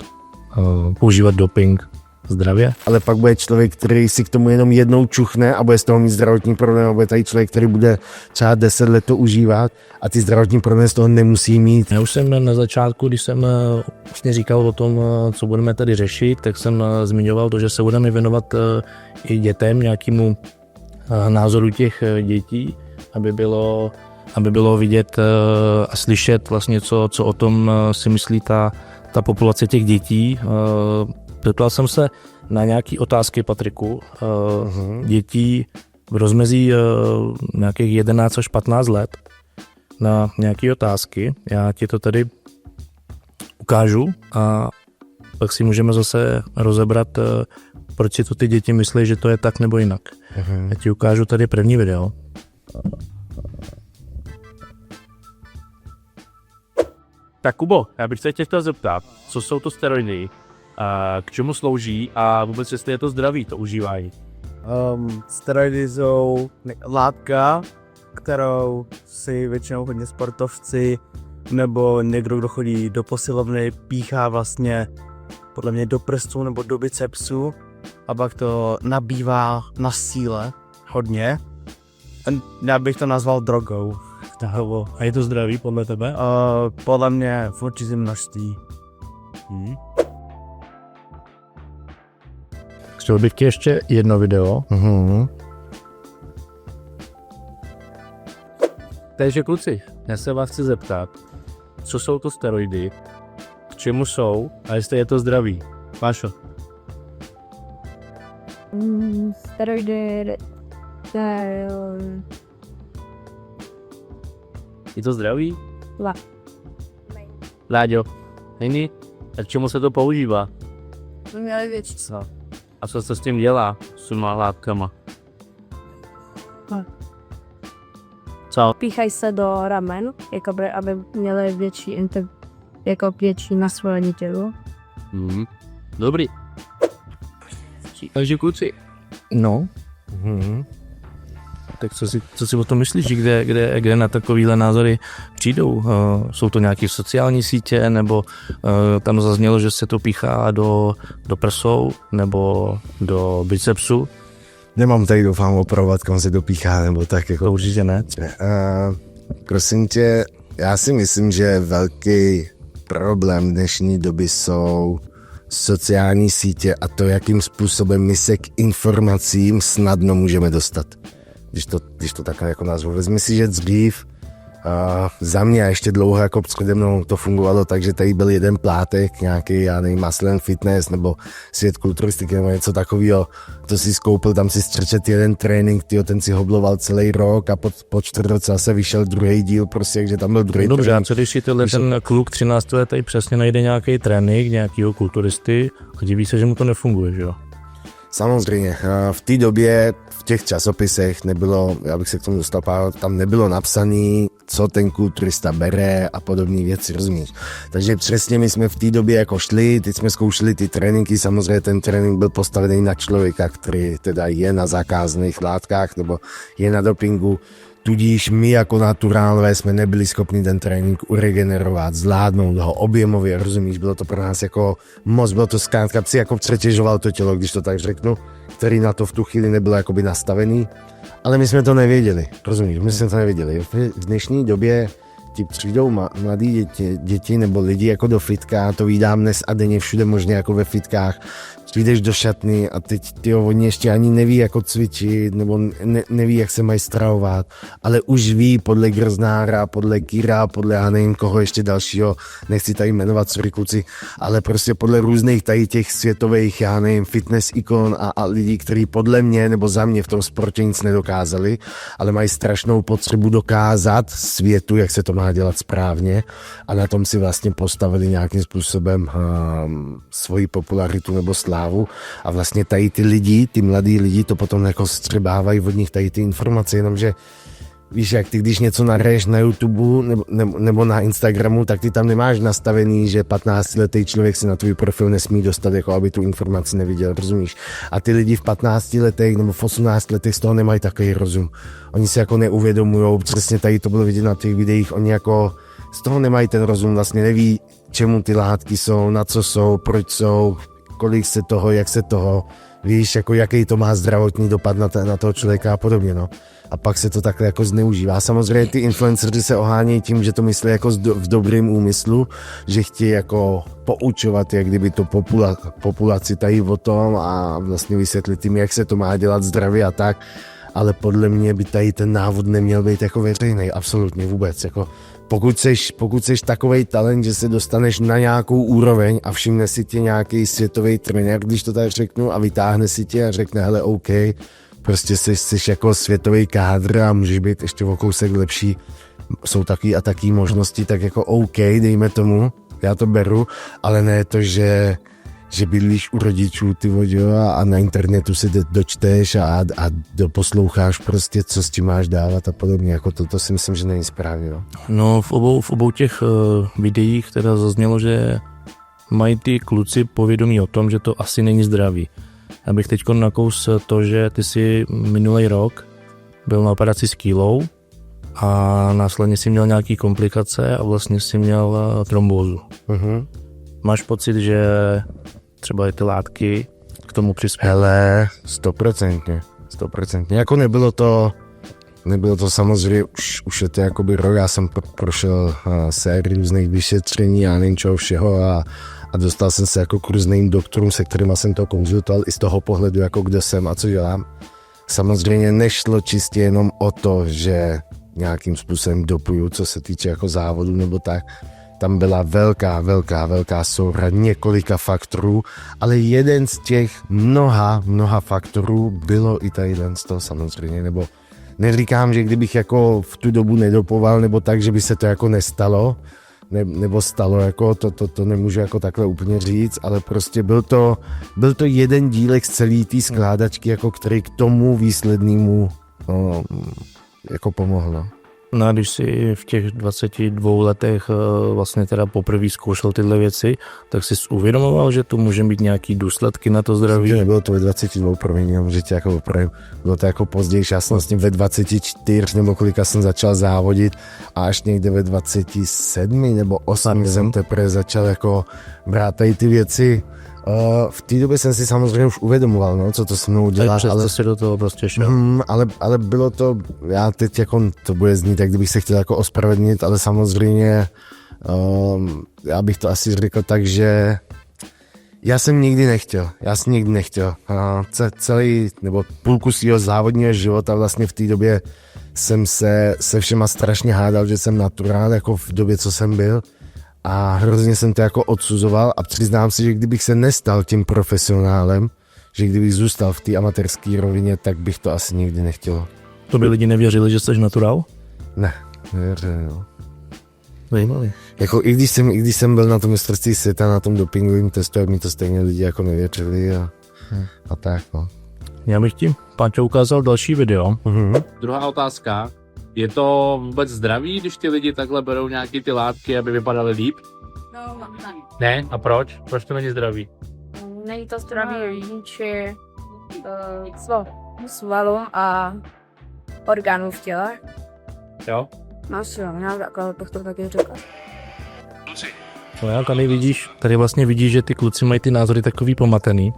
používat doping zdravě. Ale pak bude člověk, který si k tomu jenom jednou čuchne a bude z toho mít zdravotní problém, a bude tady člověk, který bude třeba 10 let to užívat a ty zdravotní problémy z toho nemusí mít. Já už jsem na začátku, když jsem vlastně říkal o tom, co budeme tady řešit, tak jsem zmiňoval to, že se budeme věnovat i dětem, nějakému názoru těch dětí, aby bylo vidět a slyšet vlastně, co o tom si myslí ta populace těch dětí. Zeptal jsem se na nějaké otázky, Patriku, dětí v rozmezí nějakých 11 až 15 let na nějaké otázky. Já ti to tady ukážu a pak si můžeme zase rozebrat, proč si to ty děti myslí, že to je tak nebo jinak. Já ti ukážu tady první video. Tak Kubo, já bych se tě chtěl zeptat, co jsou to steroidy, k čemu slouží a vůbec jestli je to zdraví, to užívání. Steroidy jsou látka, kterou si většinou hodně sportovci nebo někdo, kdo chodí do posilovny, píchá vlastně podle mě do prstů nebo do bicepsů a pak to nabývá na síle hodně. Já bych to nazval drogou. A je to zdraví podle tebe? Podle mě v určitém množství. Chtěl bych ti ještě jedno video. Takže kluci, já se vás chci zeptat, co jsou to steroidy, k čemu jsou a jestli je to zdraví. Pášo. Steroidy, Je to zdraví? La. Láďo, není? A k čemu se to používá? měli větší. A co se s tím dělá, s těma látkama? Co? Píchají se do ramen, jakoby, aby měli větší nasvojení tělu. Dobrý. Takže kluci. No. Tak co si o tom myslíš, kde na takovýhle názory přijdou? Jsou to nějaké sociální sítě, nebo tam zaznělo, že se to píchá do prsou, nebo do bicepsu? Nemám tady doufám opravovat, kam se dopíchá, nebo tak jako. To určitě ne. Prosím tě, já si myslím, že velký problém dnešní doby jsou sociální sítě a to, jakým způsobem my se k informacím snadno můžeme dostat. Když to takhle jako nazvu. Vezmi si, že dřív za mě a ještě dlouho jako přede mnou to fungovalo tak, že tady byl jeden plátek, nějaký, já nevím, Muscle & Fitness nebo Svět kulturistiky nebo něco takového. To si skoupil, tam si střečet jeden trénink, ten si hobloval celý rok a po 4 roce zase vyšel druhý díl, prostě, takže tam byl druhý Dobře, trénink. a co když si ten kluk 13 let tady přesně najde nějaký trénink, nějakýho kulturisty a diví se, že mu to nefunguje, že jo? Samozřejmě, v té době v těch časopisech nebylo, já bych se k tomu dostal, tam nebylo napsané, co ten kulturista bere a podobné věci, rozumíš? Takže přesně my jsme v té době jako šli, teď jsme zkoušeli ty tréninky, samozřejmě ten trénink byl postavený na člověka, který teda je na zakázaných látkách nebo je na dopingu, tudíž my jako naturálové jsme nebyli schopni ten trénink uregenerovat, zvládnout ho objemově, rozumíš, bylo to pro nás jako moc, bylo to zkrátka, si jako přetěžoval to tělo, když to tak řeknu, který na to v tu chvíli nebyl jakoby nastavený, ale my jsme to nevěděli, rozumíš, my jsme to nevěděli. V dnešní době ti přijdou mladí děti nebo lidi jako do fitka, to vídám dnes a denně všude možně jako ve fitkách, přijdeš do šatny a teď oni ještě ani neví, jako cvičit, nebo neví, jak se mají stravovat, ale už ví podle Grznára, podle Kira, podle já nevím koho ještě dalšího, nechci tady jmenovat, sorry kluci, ale prostě podle různých tady těch světových, já nevím, fitness ikon a lidí, kteří podle mě nebo za mě v tom sportě nic nedokázali, ale mají strašnou potřebu dokázat světu, jak se to má dělat správně a na tom si vlastně postavili nějakým způsobem svoji popularitu nebo slávu a vlastně tady ty lidi, ty mladí lidi to potom jako střebávají od nich tady ty informace, jenomže víš, jak ty když něco nahraješ na YouTube nebo na Instagramu, tak ty tam nemáš nastavený, že 15letý člověk si na tvůj profil nesmí dostat, jako aby tu informaci neviděl, rozumíš? A ty lidi v 15 letech nebo v 18 letech z toho nemají takový rozum. Oni se jako neuvědomujou, přesně tady to bylo vidět na těch videích, oni jako z toho nemají ten rozum, vlastně neví, čemu ty látky jsou, na co jsou, proč jsou, kolik se toho, jak se toho, víš, jako jaký to má zdravotní dopad na toho člověka a podobně, no. A pak se to takhle jako zneužívá. Samozřejmě ty influenceři se ohánějí tím, že to myslí jako v dobrým úmyslu, že chtějí jako poučovat, jak kdyby to populaci tady o tom a vlastně vysvětlit jim, jak se to má dělat zdravě a tak. Ale podle mě by tady ten návod neměl být jako veřejný, absolutně vůbec. Jako pokud seš takovej talent, že se dostaneš na nějakou úroveň a všimne si tě nějaký světový trenér, když to tak řeknu, a vytáhne si tě a řekne, hele, OK, prostě jsi jako světový kádr a můžeš být ještě o kousek lepší, jsou taky a taky možnosti, tak jako OK, dejme tomu, já to beru, ale ne to, že bydlíš u rodičů, ty vodě, a na internetu si dočteš a doposloucháš prostě, co s tím máš dávat a podobně, jako to si myslím, že není správně. No, no v obou těch videích teda zaznělo, že mají ty kluci povědomí o tom, že to asi není zdravý. Já bych teď nakous to, že ty si minulý rok byl na operaci s kýlou a následně si měl nějaký komplikace a vlastně si měl trombózu. Uh-huh. Máš pocit, že třeba i ty látky k tomu přispěly? Hele, 100%. Jako nebylo to samozřejmě, už je to jakoby rok, já jsem prošel sérii různých vyšetření a nevím čeho všeho a dostal jsem se jako k různým doktorům, se kterými jsem to konzultoval i z toho pohledu, jako kdo jsem a co dělám. Samozřejmě nešlo čistě jenom o to, že nějakým způsobem dopuju, co se týče jako závodu nebo tak. Tam byla velká souhra několika faktorů, ale jeden z těch mnoha faktorů bylo i tadyhle z toho samozřejmě, nebo neříkám, že kdybych jako v tu dobu nedopoval, nebo tak, že by se to jako nestalo, nebo stalo, jako to nemůžu jako takhle úplně říct, ale prostě byl to jeden dílek z celé té skládačky, jako který k tomu výslednému jako pomohl. No. No a když jsi v těch 22 letech vlastně teda poprvé zkoušel tyhle věci, tak jsi uvědomoval, že tu může být nějaký důsledky na to zdraví? Že nebylo to ve 22, promiň, že tě jako opravím. Bylo to jako později, já jsem vlastně ve 24 nebo kolika jsem začal závodit a až někde ve 27 nebo 8 jsem teprve začal jako brát tady ty věci. V té době jsem si samozřejmě už uvědomoval, no, co to se mnou dělá. Ale si do toho prostě šel. Ale bylo to, já teď jako, to bude znít, jak kdybych se chtěl jako ospravedlnit, ale samozřejmě já bych to asi řekl tak, že já jsem nikdy nechtěl. Celý, nebo půlku svého závodního života vlastně v té době jsem se všema strašně hádal, že jsem naturál, jako v době, co jsem byl. A hrozně jsem to jako odsuzoval a přiznám si, že kdybych se nestal tím profesionálem, že kdybych zůstal v té amatérské rovině, tak bych to asi nikdy nechtěl. To by lidi nevěřili, že jsi naturál? Ne, nevěřili, no. Zajímavý. Jako i když jsem byl na tom mistrovství světa, na tom dopingovém testu, jak mi to stejně lidi jako nevěřili a tak, no. Já bych ti, Páťo, ukázal další video. Mm-hmm. Druhá otázka. Je to vůbec zdravý, když ty lidi takhle berou nějaký ty látky, aby vypadaly líp? No, ne. Ne? A proč? Proč to není zdravý? Není to zdraví vůči svalu a orgánů v těle. Jo? No jo, takhle bych to taky řekl. No jak tady vlastně vidíš, že ty kluci mají ty názory takový pomatený.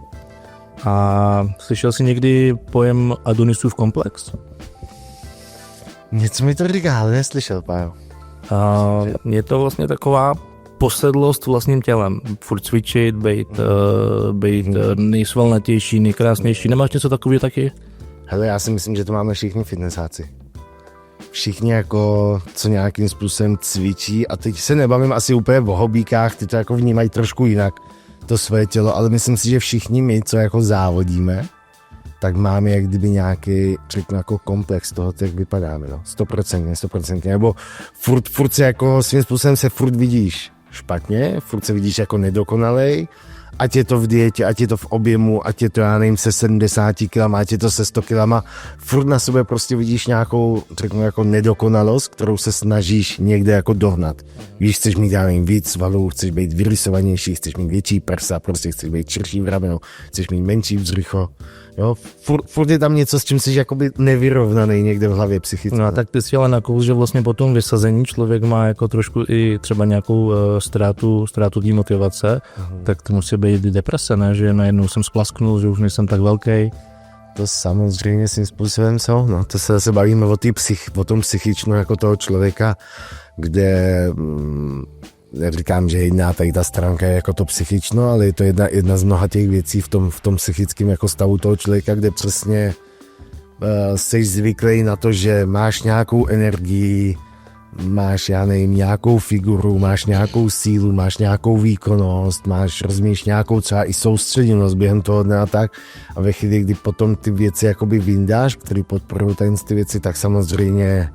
A slyšel jsi někdy pojem Adonisův komplex? Něco mi to říká, ale neslyšel, Pájo. Je to vlastně taková posedlost vlastním tělem. Furt cvičit, být nejsvalnatější, nejkrásnější. Nemáš něco takového taky? Hele, já si myslím, že to máme všichni fitnessáci. Všichni jako, co nějakým způsobem cvičí a teď se nebavím asi úplně o hobíkách, ty to jako vnímají trošku jinak, to své tělo, ale myslím si, že všichni my, co jako závodíme, tak máme jak kdyby nějaký, řeknu, jako komplex toho, jak vypadáme, no. 100%, nebo furt se jako svým způsobem se furt vidíš špatně, furt se vidíš jako nedokonalej, ať je to v dietě, ať je to v objemu, ať je to, já nevím, se 70 kg, ať je to se 100 kg, furt na sobě prostě vidíš nějakou, řeknu, jako nedokonalost, kterou se snažíš někde jako dohnat. Víš, chceš mít, já nevím, víc svalů, chceš být vyrysovanější, chceš mít větší prsa, prostě chceš být širší v ramenou, chceš mít menší břicho, Jo, furt je tam něco, s čím jsi jakoby nevyrovnaný někde v hlavě psychicky. No a tak ty si ale nakous, že vlastně po tom vysazení člověk má jako trošku i třeba nějakou ztrátu té motivace, tak to musí být deprese, ne? Že najednou jsem splasknul, že už nejsem tak velký. To samozřejmě svým způsobem jsou, no. To se zase bavíme o tom psychičnu jako toho člověka, kde neříkám, že jedna tady ta stránka je jako to psychično, ale je to jedna z mnoha těch věcí v tom psychickém jako stavu toho člověka, kde přesně jsi zvyklý na to, že máš nějakou energii, máš, já nevím, nějakou figuru, máš nějakou sílu, máš nějakou výkonnost, rozumíš nějakou třeba i soustředěnost během toho dne a tak. A ve chvíli, kdy potom ty věci jakoby vyndáš, které podporují ty věci, tak samozřejmě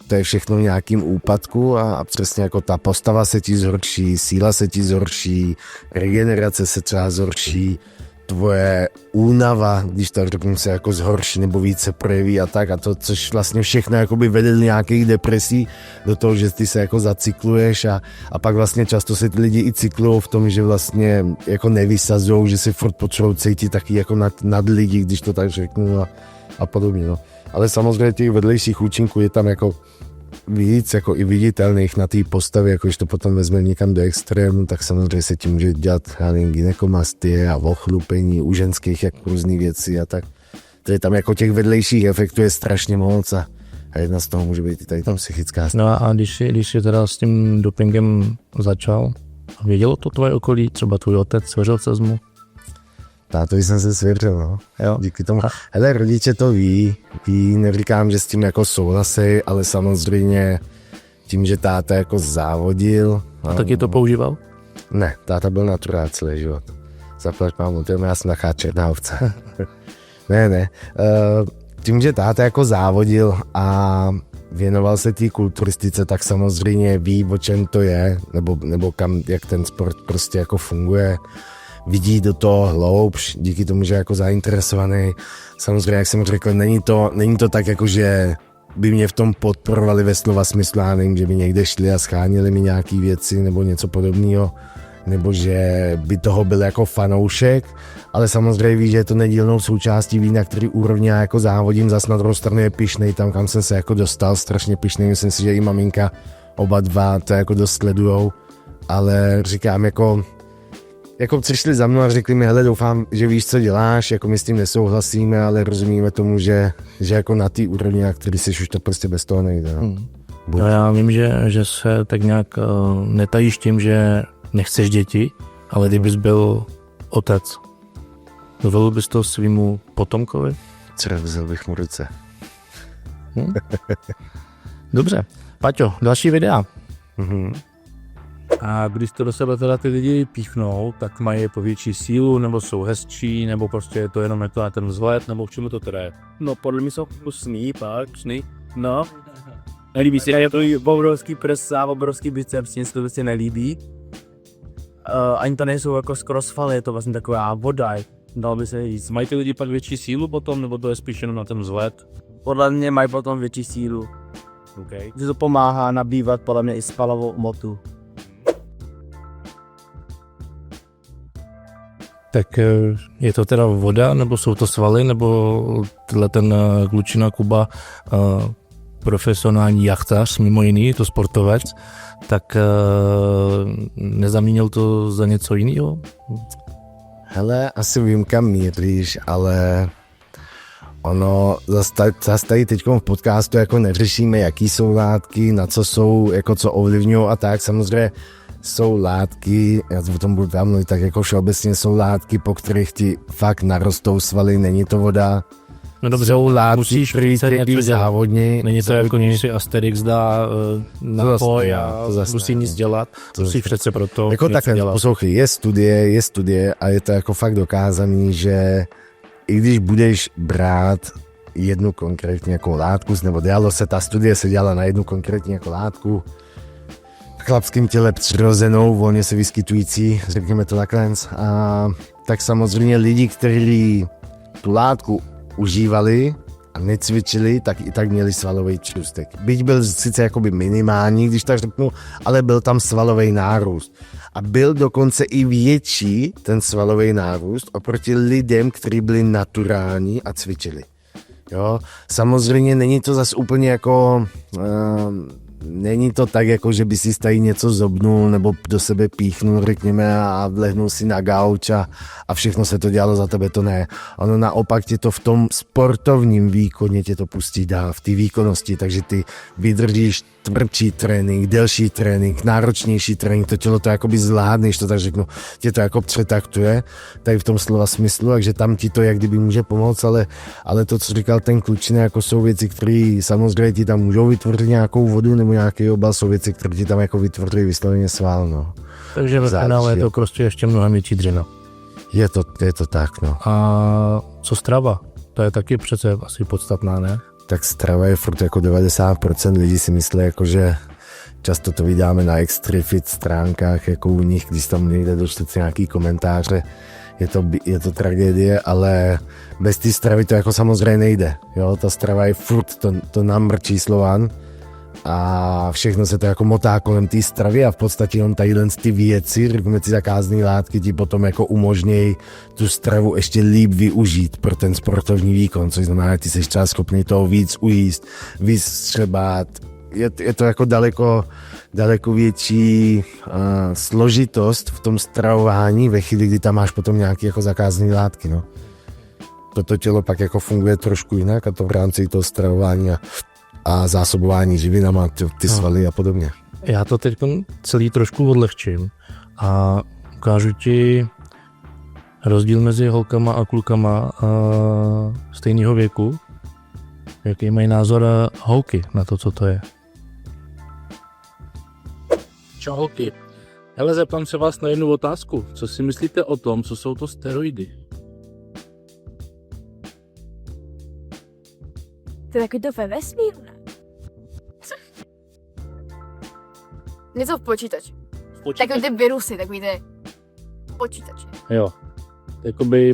to je všechno v nějakým úpadku a přesně jako ta postava se ti zhorší, síla se ti zhorší, regenerace se třeba zhorší, tvoje únava, když to řeknu, se jako zhorší nebo více projeví a tak a to, což vlastně všechno jakoby vede do nějakých depresí, do toho, že ty se jako zacykluješ a pak vlastně často se ty lidi i cyklujou v tom, že vlastně jako nevysazujou, že si furt potřebují cítit taky jako nad lidi, když to tak řeknu a podobně, no. Ale samozřejmě těch vedlejších účinků je tam jako víc, jako i viditelných na té postavě, jako když to potom vezme někam do extrému, tak samozřejmě se tím může dělat gynekomastie a ochlupení u ženských jako různý věci a tak. To je tam jako těch vedlejších efektů je strašně moc a jedna z toho může být i tady tam psychická. No a když jsi teda s tím dopingem začal, vědělo to tvoje okolí, třeba tvůj otec, svěřil ses mu? Tátovi jsem se svěřil, no. Jo. Díky tomu. Hele, rodiče to ví, neříkám, že s tím jako souhlasí, ale samozřejmě tím, že táta jako závodil. A taky to používal? Ne, táta byl naturák celý život. Zaplať mámu, já jsem taková černá ovce. ne. Tím, že táta jako závodil a věnoval se té kulturistice, tak samozřejmě ví, o čem to je, nebo kam, jak ten sport prostě jako funguje. Vidí do toho hloubš, díky tomu, že je jako zainteresovaný. Samozřejmě, jak jsem řekl, není to tak, jako že by mě v tom podporovali ve slova smyslu, že by někde šli a schánili mi nějaký věci nebo něco podobného, nebo že by toho byl jako fanoušek, ale samozřejmě ví, že je to nedílnou součástí ví, na který úrovni já jako závodím, zas na druhou stranu je pyšnej, tam kam jsem se jako dostal, strašně pyšnej, myslím si, že i maminka, oba dva to jako dost sledujou, ale říkám jako přišli za mnou a řekli mi, hele, doufám, že víš, co děláš, jako my s tím nesouhlasíme, ale rozumíme tomu, že jako na té úrovni, na který jsi, už to prostě bez toho nejde. No. No já vím, že se tak nějak netajíš tím, že nechceš děti, ale kdybys byl otec, dovolil bys to svýmu potomkovi? Vzal bych mu ruce. Dobře. Paťo, další videa. A když to do sebe teda ty lidi píchnou, tak mají jako větší sílu, nebo jsou hezčí, nebo prostě je to jenom jako na ten vzhled, nebo v čemu to teda je? No podle mě jsou vkusný pak. No. Nelíbí si, je to obrovský prsa, obrovský biceps, nic to prostě nelíbí. Ani to nejsou jako skoro svaly, je to vlastně taková voda, dal by se říct. Mají ty lidi pak větší sílu potom, nebo to je spíš jenom na ten vzhled? Podle mě mají potom větší sílu. Okay. Že to pomáhá nabývat podle mě i spalovou hmotu. Tak je to teda voda, nebo jsou to svaly, nebo tenhle ten klučina Kuba, profesionální jachtař, mimo jiný, to sportovec, tak nezaměnil to za něco jiného? Hele, asi vím, kam míříš, ale ono zase tady teď v podcastu jako neřešíme, jaký jsou látky, na co jsou, jako co ovlivňují a tak. Samozřejmě jsou látky, já o tom budu mluvit, tak jako všeobecně jsou látky, po kterých ti fakt narostou svaly, není to voda. No dobře, jsou látky, musíš něco závodně, není to jako když si Asterix dá napoj a musí nic dělat, musíš přece proto jako něco takhle, dělat. Poslouchej, je studie a je to jako fakt dokázaný, že i když budeš brát jednu konkrétní jako látku, nebo ta studie se dělala na jednu konkrétní jako látku, v chlapském těle přirozenou, volně se vyskytující, řekněme to takhle, a tak samozřejmě lidi, kteří tu látku užívali, a necvičili, tak i tak měli svalový čůstek. Byť byl sice jakoby minimální, když tak řeknu, ale byl tam svalový nárůst. A byl dokonce i větší ten svalový nárůst oproti lidem, kteří byli naturální a cvičili. Jo, samozřejmě není to zas úplně jako, není to tak, jako že by si tady něco zobnul nebo do sebe píchnul, řekněme, a vlehnul si na gauč a všechno se to dělalo za tebe, to ne. Ono naopak tě to v tom sportovním výkoně tě to pustí dál, v té výkonnosti, takže ty vydržíš tvrdší trénink, delší trénink, náročnější trénink, to tělo to jakoby zvládneš, to tak řeknu, tě to jako přetaktuje, tady v tom slova smyslu, takže tam ti to jak kdyby může pomoct, ale to, co říkal ten klučina, jako jsou věci, které samozřejmě ti tam můžou vytvořit nějakou vodu nebo nějaký obal, jsou věci, které ti tam jako vytvoří vysloveně sval, no. Takže ve finále je to prostě ještě mnohem větší dřina. Je to tak, no. A co strava? To je taky přece asi podstatná, ne? Tak strava je furt jako 90% lidí si myslí, jako že často to vydáme na Extrifit stránkách, jako u nich, když tam někde došli nějaký komentáře, je to tragédie, ale bez té stravy to jako samozřejmě nejde. Jo? Ta strava je furt to number číslo 1 a všechno se to jako motá kolem té stravy a v podstatě on tadyhle ty věci, řekněme ty zakázané látky, ti potom jako umožnějí tu stravu ještě líp využít pro ten sportovní výkon, což znamená, že ty jsi třeba schopný toho víc ujíst, víc střebat. Je to jako daleko větší složitost v tom stravování ve chvíli, kdy tam máš potom nějaké jako zakázané látky, no. Toto tělo pak jako funguje trošku jinak a to v rámci toho stravování a zásobování živinama, ty svaly a podobně. Já to teď celý trošku odlehčím a ukážu ti rozdíl mezi holkama a klukama stejného věku. Jaký mají názor holky na to, co to je? Čau holky. Hele, zeptám se vás na jednu otázku. Co si myslíte o tom, co jsou to steroidy? To je takový to ve vesmíru, ne? Něco v počítači. Takový ty virusy, takový ty počítače. Jo. Jakoby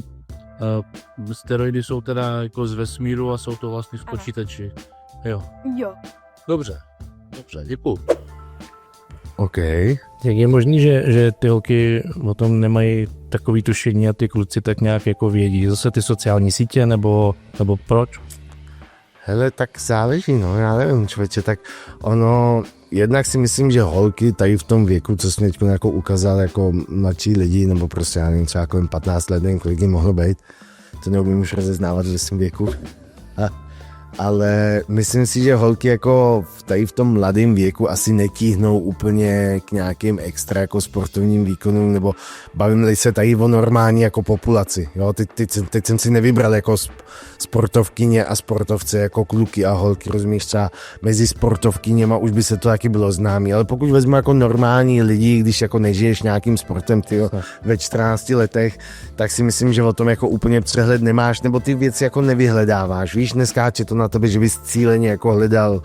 steroidy jsou teda jako z vesmíru a jsou to vlastně z počítači. Jo. Jo. Dobře, děkuju. OK. Jak je možný, že ty holky o tom nemají takový tušení a ty kluci tak nějak jako vědí? Zase ty sociální sítě nebo proč? Hele, tak záleží, no, já nevím, člověče, tak ono, jednak si myslím, že holky tady v tom věku, co jsem teď jako ukázal jako mladší lidi, nebo prostě, já nevím, třeba kolem 15 let, nevím, kolik jim mohlo být, to neumím už rozeznávat ve svém věku, ale myslím si, že holky jako tady v tom mladém věku asi netíhnou úplně k nějakým extra jako sportovním výkonům, nebo bavíme se tady o normální jako populaci. Jo? Teď jsem si nevybral jako sportovkyně a sportovce jako kluky a holky, rozumíš, třeba mezi sportovkyněma už by se to taky bylo známý, ale pokud vezmu jako normální lidi, když jako nežiješ nějakým sportem tyjo, ve 14 letech, tak si myslím, že o tom jako úplně přehled nemáš, nebo ty věci jako nevyhledáváš, víš, neskáče to na tebe, že bys cíleně jako hledal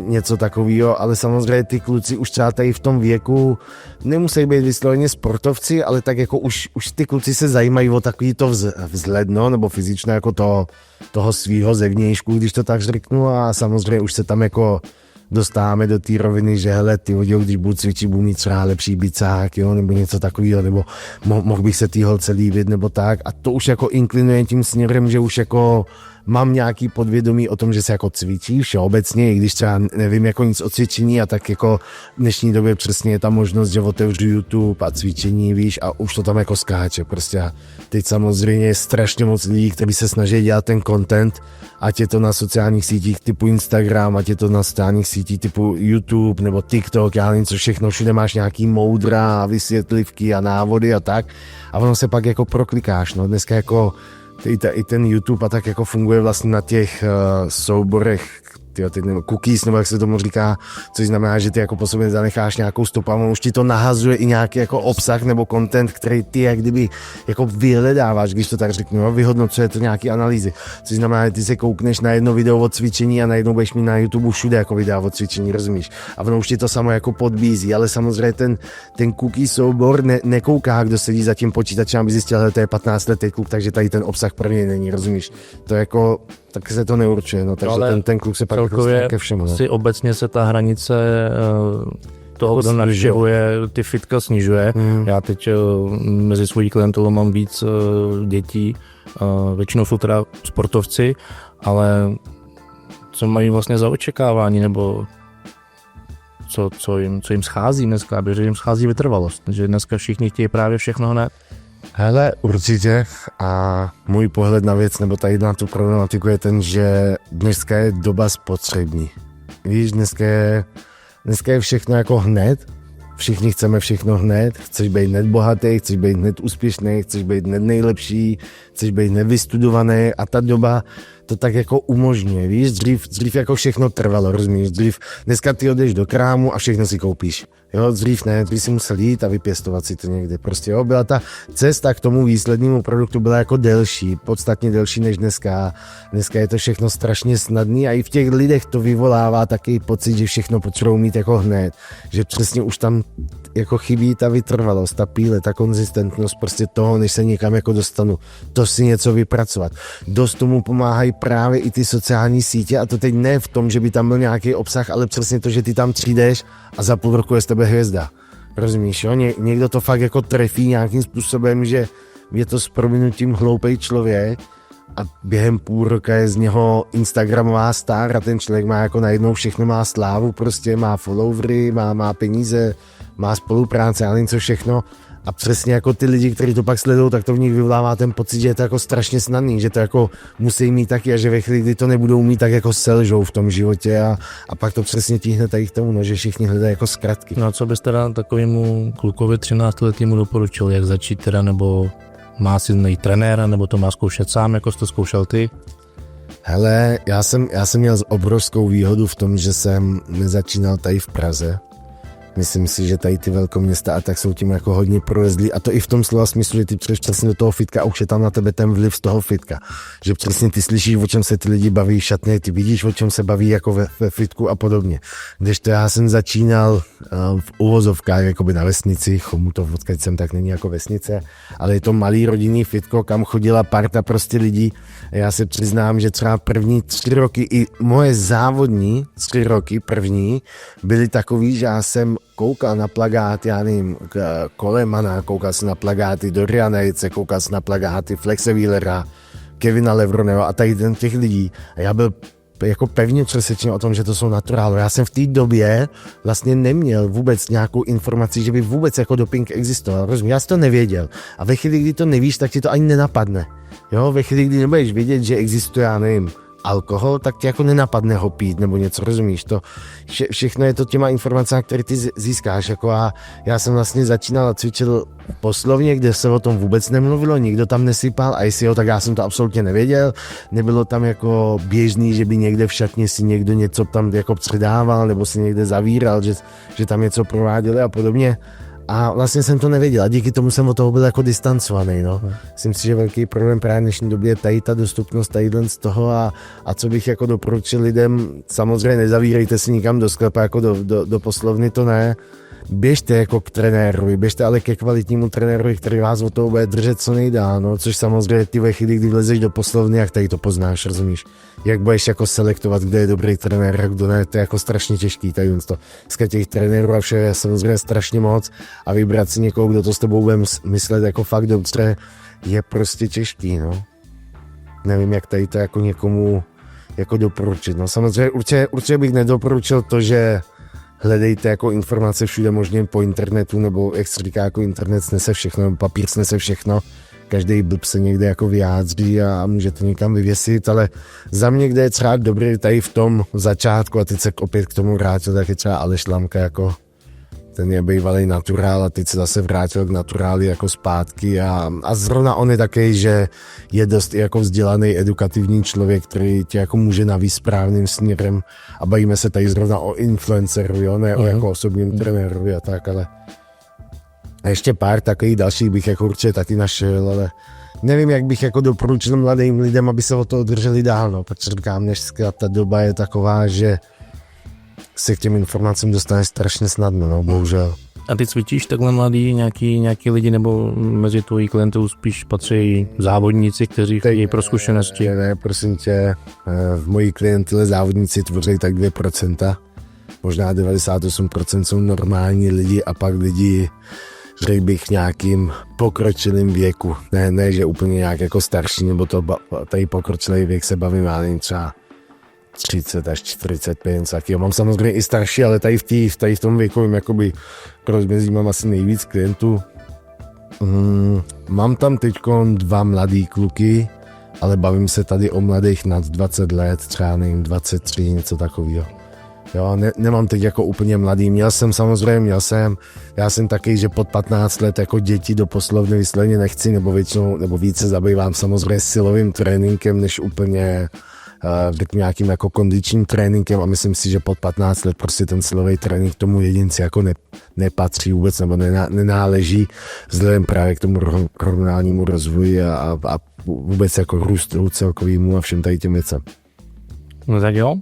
něco takového, ale samozřejmě ty kluci už třeba tady v tom věku nemusí být vysloveně sportovci, ale tak jako už ty kluci se zajímají o takový to vzhled, no, nebo fyzično jako toho svýho zevnějšku, když to tak řeknu, a samozřejmě už se tam jako dostáváme do té roviny, že hele, ty hodil, když budu cvičit, budu mít třeba lepší bicák, jo, nebo něco takového, nebo mohl bych se tý holce líbit, nebo tak, a to už jako inklinuje tím směrem, že už jako mám nějaký podvědomí o tom, že se jako cvičí všeobecně, i když třeba nevím jako nic o cvičení, a tak jako v dnešní době přesně je ta možnost, že otevřu YouTube a cvičení, víš, a už to tam jako skáče prostě. A teď samozřejmě je strašně moc lidí, kteří se snaží dělat ten content, ať je to na sociálních sítích typu Instagram, ať je to na sociálních sítích typu YouTube nebo TikTok, já nevím co všechno, všude máš nějaký moudra a vysvětlivky a návody a tak, a ono se pak jako proklikáš, no dneska jako i ten YouTube a tak jako funguje vlastně na těch souborech, cookies, nebo jak se tomu říká, což znamená, že ty jako po sobě zanecháš nějakou stopu a on už ti to nahazuje i nějaký jako obsah nebo content, který ty jak kdyby jako vyhledáváš, když to tak řeknu, no, vyhodnocuje to nějaký analýzy, což znamená, že ty se koukneš na jedno video o cvičení a najednou budeš mít na YouTube všude jako videa o cvičení, rozumíš? A ono už ti to samo jako podbízí, ale samozřejmě ten cookie soubor nekouká, kdo sedí za tím počítačem, aby zjistil, že to je 15 letý kluk, takže tady ten obsah první není, rozumíš? To jako tak se to neurčuje, no, takže ale ten kluk se pak celkově dostane ke všemu. No. si obecně se ta hranice toho, kdo navštěvuje ty fitka, snižuje. Já teď mezi svojí klientelou mám víc dětí, většinou jsou teda sportovci, ale co mají vlastně za očekávání, nebo co jim schází dneska, že jim schází vytrvalost, že dneska všichni chtějí právě všechno hned. Hele, určitě a můj pohled na věc, nebo tady na tu problematiku je ten, že dneska je doba spotřební. Víš, dneska je všechno jako hned, všichni chceme všechno hned, chceš být hned bohatý, chceš být hned úspěšný, chceš být hned nejlepší, chceš být hned vystudovaný a ta doba to tak jako umožňuje, víš, dřív jako všechno trvalo, rozumíš, dneska ty odeš do krámu a všechno si koupíš, jo, dřív si musel jít a vypěstovat si to někde, prostě jo, byla ta cesta k tomu výslednému produktu byla jako delší, podstatně delší než dneska je to všechno strašně snadný a i v těch lidech to vyvolává taky pocit, že všechno potřebují mít jako hned, že přesně už tam jako chybí ta vytrvalost, ta píle, ta konzistentnost prostě toho, než se někam jako dostanu, to si něco vypracovat. Dost tomu pomáhají právě i ty sociální sítě a to teď ne v tom, že by tam byl nějaký obsah, ale přesně to, že ty tam přijdeš a za půl roku je z tebe hvězda. Rozumíš, jo? Někdo to fakt jako trefí nějakým způsobem, že je to s prominutím hloupej člověk a během půl roka je z něho instagramová star a ten člověk má jako najednou všechno, má slávu, prostě má followery, má peníze, má spolupráce, já nevím co všechno. A přesně jako ty lidi, kteří to pak sledují, tak to v nich vyvolává ten pocit, že je to jako strašně snadný, že to jako musí mít taky a že ve chvíli, kdy to nebudou mít, tak jako selžou v tom životě a pak to přesně tíhne tady k tomu, no, že všichni hledají jako zkratky. No a co bys teda takovému klukovi 13letýmu doporučil, jak začít teda, nebo má si najít trenéra, nebo to má zkoušet sám, jako jsi to zkoušel ty? Hele, já jsem měl obrovskou výhodu v tom, že jsem nezačínal tady v Praze. Myslím si, že tady ty velkoměsta a tak jsou tím jako hodně prolezlí a to i v tom slova smyslu, že ty přijdeš přesně do toho fitka a už je tam na tebe ten vliv z toho fitka. Že přesně ty slyšíš, o čem se ty lidi baví v šatně, ty vidíš, o čem se baví jako ve fitku a podobně. Kdežto já jsem začínal v uvozovkách jakoby na vesnici, Chomutov, odkud jsem, tak není jako vesnice, ale je to malý rodinný fitko, kam chodila parta prostě lidí. Já se přiznám, že třeba první 3 roky i moje závodní 3 roky první byly takový, že já jsem koukal na plagáty, já nevím, Kolemana, koukal jsem na plagáty Doriana Yates, koukal jsem na plagáty Flexe Wheelera, Kevina Levroneho a tady těch lidí. A já byl jako pevně přesvědčen o tom, že to jsou naturálové. Já jsem v té době vlastně neměl vůbec nějakou informaci, že by vůbec jako doping existoval. Rozumím, já si to nevěděl. A ve chvíli, kdy to nevíš, tak ti to ani nenapadne. Jo, ve chvíli, kdy nebudeš vědět, že existuje, já nevím, alkohol, tak ti jako nenapadne ho pít nebo něco, rozumíš to? Všechno je to těma informacemi, které ty získáš. Jako a já jsem vlastně začínal a cvičil poslovně, kde se o tom vůbec nemluvilo, nikdo tam nesypal a jestli jo, tak já jsem to absolutně nevěděl. Nebylo tam jako běžný, že by někde v šatně si někdo něco tam jako předával nebo si někde zavíral, že tam něco prováděli a podobně. A vlastně jsem to nevěděl a díky tomu jsem od toho byl jako distancovaný, no. Myslím si, že velký problém právě v dnešní době je tady ta dostupnost tadyhle z toho a co bych jako doporučil lidem, samozřejmě nezavírejte si nikam do sklepa, jako do poslovny, to ne. Běžte jako k trenérovi, běžte ale ke kvalitnímu trenérovi, který vás od toho bude držet co nejdál, no, což samozřejmě ty ve chvíli, kdy vlezeš do poslovny, jak tady to poznáš, rozumíš? Jak budeš jako selektovat, kde je dobrý trenér a kdo ne, to je jako strašně těžký tady to. Dneska těch trenérů a vše je samozřejmě strašně moc a vybrat si někoho, kdo to s tebou bude myslet jako fakt dobře, je prostě těžký, no. Nevím, jak tady to jako někomu jako doporučit, no samozřejmě určitě bych nedoporučil to, že hledejte jako informace všude možně po internetu, nebo jak se říká, jako internet snese všechno, nebo papír snese všechno. Každý blb se někde jako vyjádří a může to někam vyvěsit, ale za mě, kde je třeba dobrý tady v tom začátku a teď se opět k tomu vrátil, tak je třeba Aleš Lamka, jako ten je bývalý naturál a teď se zase vrátil k naturáli jako zpátky a zrovna on je takový, že je dost jako vzdělaný, edukativní člověk, který tě jako může navíc správným směrem a bavíme se tady zrovna o influenceru, jo, ne o jako osobním trenérovi a tak, ale a ještě pár takových dalších bych jako určitě taky našel, ale nevím, jak bych jako doporučil mladým lidem, aby se o to drželi dál, no, protože říkám, dneška ta doba je taková, že se k těm informacím dostane strašně snadno, no, bohužel. A ty cvičíš takhle mladý nějaký lidi, nebo mezi tvojí klientů spíš patří závodníci, kteří chtějí pro zkušenosti? Ne, prosím tě, v mojí klientele závodníci tvoří tak 2%, možná 98% jsou normální lidi a pak lidi, řekl bych, nějakým pokročilým věku. Ne, že úplně nějak jako starší, nebo to tady pokročilý věk se bavím, ale třeba 30 až 45, tak jo. Mám samozřejmě i starší, ale tady v tom věkovém jakoby rozmezí mám asi nejvíc klientů. Mám tam teď 2 mladý kluky, ale bavím se tady o mladých nad 20 let, třeba nevím, 23, něco takového. Jo, nemám teď jako úplně mladý, já jsem taky, že pod 15 let jako děti do poslovny vysloveně nechci, nebo více zabývám samozřejmě silovým tréninkem, než úplně nějakým jako kondičním tréninkem a myslím si, že pod 15 let prostě ten silový trénink tomu jedinci jako nepatří vůbec nebo nenáleží vzhledem právě k tomu hormonálnímu rozvoji a vůbec jako růstu celkovýmu a všem tady těm věcem. No tak jo,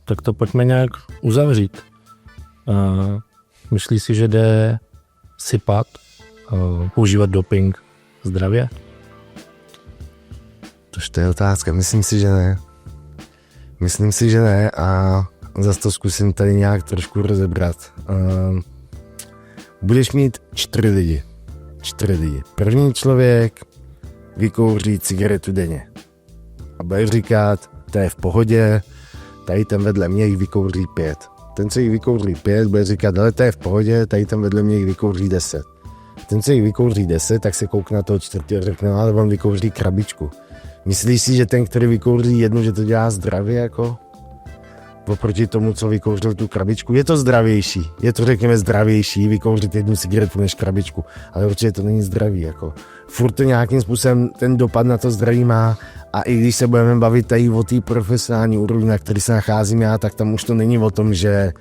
tak to pojďme nějak uzavřít. Myslíš si, že jde sypat, používat doping zdravě? To je otázka, myslím si, že ne a zase to zkusím tady nějak trošku rozebrat. Budeš mít 4 lidi. První člověk vykouří cigaretu denně a bude říkat, to je v pohodě, tady ten vedle mě jich vykouří 5. Ten, co jich vykouří 5, bude říkat, ale to je v pohodě, tady ten vedle mě jich vykouří 10. Ten, co jich vykouří 10, tak se koukne na toho 4. a řekne, ale on vykouří krabičku. Myslíš si, že ten, který vykouří jednu, že to dělá zdravě jako? Oproti tomu, co vykouřil tu krabičku, je to zdravější. Je to, řekněme, zdravější vykouřit jednu cigaretu než krabičku, ale určitě to není zdravý jako. Furt to nějakým způsobem ten dopad na to zdraví má a i když se budeme bavit tady o té profesionální úrovni, na který se nacházím já, tak tam už to není o tom, že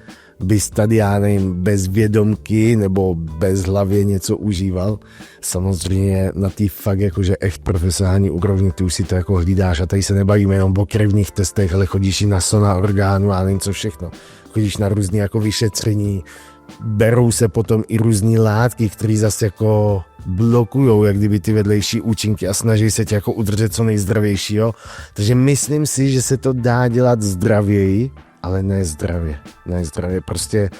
bys tady, já nevím, bez vědomky nebo bez hlavě něco užíval. Samozřejmě na té fakt jakože echt profesionální úrovni, ty už si to jako hlídáš a tady se nebavíme jenom o krevních testech, ale chodíš i na sona orgánu a nevím co všechno. Chodíš na různé jako vyšetření, berou se potom i různé látky, které zase jako blokujou jak kdyby ty vedlejší účinky a snaží se tě jako udržet co nejzdravějšího. Takže myslím si, že se to dá dělat zdravěji, ale ne zdravě. Prostě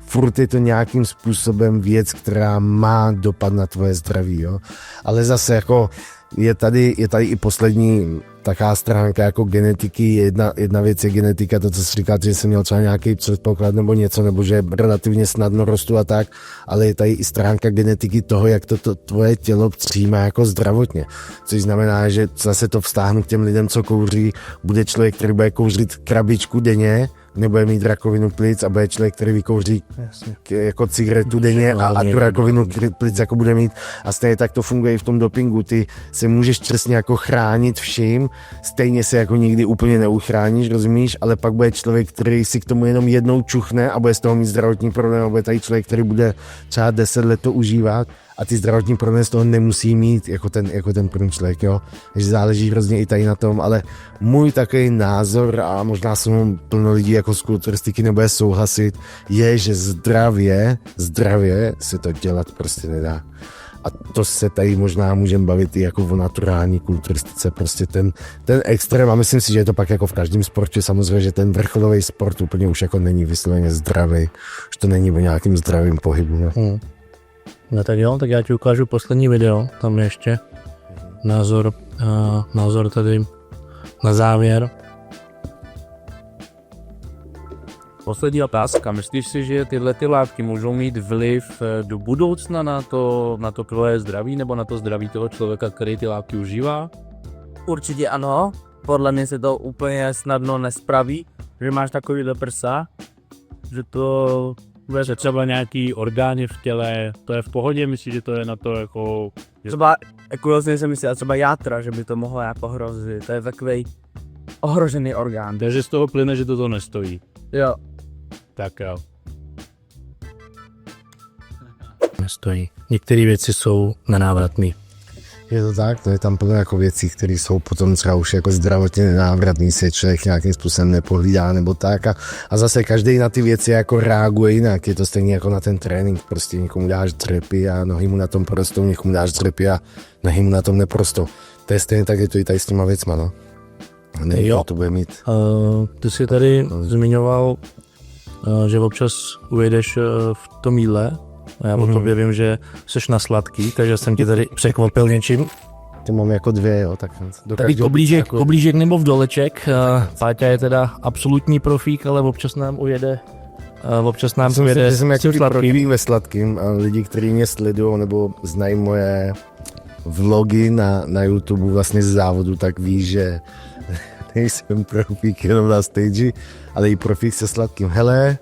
furt je to nějakým způsobem věc, která má dopad na tvoje zdraví, jo. Ale zase jako je tady i poslední taková stránka jako genetiky. Jedna věc je genetika, to, co si říkáte, že jsem měl třeba nějaký předpoklad nebo něco, nebo že relativně snadno rostu a tak, ale je tady i stránka genetiky toho, jak to tvoje tělo přijímá jako zdravotně. Což znamená, že zase to vztáhnu k těm lidem, co kouří, bude člověk, který bude kouřit krabičku denně, nebude mít rakovinu plic a bude člověk, který vykouří jako cigaretu denně a tu rakovinu plic jako bude mít. A stejně tak to funguje i v tom dopingu. Ty se můžeš přesně jako chránit vším, stejně se jako nikdy úplně neuchráníš, rozumíš, ale pak bude člověk, který si k tomu jenom jednou čuchne a bude z toho mít zdravotní problém, a bude tady člověk, který bude třeba 10 let to užívat a ty zdravotní problémy z toho nemusí mít jako ten první člověk, jo. Takže záleží hrozně i tady na tom, ale můj takový názor, a možná se mnou plno lidí jako z kulturistiky nebude souhlasit, je, že zdravě se to dělat prostě nedá. A to se tady možná můžeme bavit i jako o naturální kulturistice, prostě ten extrém, a myslím si, že je to pak jako v každém sportě samozřejmě, že ten vrcholový sport úplně už jako není vysloveně zdravý, že to není o nějakým zdravým pohybu. No. No tak jo, tak já ti ukážu poslední video, tam je ještě názor tady na závěr. Poslední otázka. Myslíš si, že tyhle ty látky můžou mít vliv do budoucna na to tvoje zdraví nebo na to zdraví toho člověka, který ty látky užívá? Určitě ano, podle mě se to úplně snadno nespraví, že máš takovýhle prsa, že to... Že třeba nějaký orgány v těle, to je v pohodě, myslíš, že to je na to jako... Třeba, jako vlastně jsem myslel, třeba játra, že by to mohlo nějak ohrozit, to je takový ohrožený orgán. Takže z toho plyne, že to nestojí. Jo. Tak jo. Nestojí. Některé věci jsou nenávratné. Je to tak, to je tam plno jako věcí, které jsou potom třeba už jako zdravotně nenávratný, se člověk nějakým způsobem nepohlídá nebo tak a zase každý na ty věci jako reaguje jinak, je to stejně jako na ten trénink, prostě někomu dáš dřepy a nohy mu na tom prostou, někomu dáš dřepy a nohy mu na tom neprostou. To je stejně tak, je to i tady s těma věcma, no. Jo. To bude mít. Ty jsi tady zmiňoval, že občas ujedeš v tom jídle. A já o tobě vím, že jsi na sladký, takže jsem ti tady překvapil něčím. Ty mám jako 2, jo, tak Tady koblížek nebo vdoleček. Páťa je teda absolutní profík, ale občas nám ujede jsem jako profík ve sladkým a lidi, kteří mě sledují nebo znají moje vlogy na YouTube vlastně z závodu, tak ví, že nejsem profík jenom na stage, ale i profík se sladkým. Hele,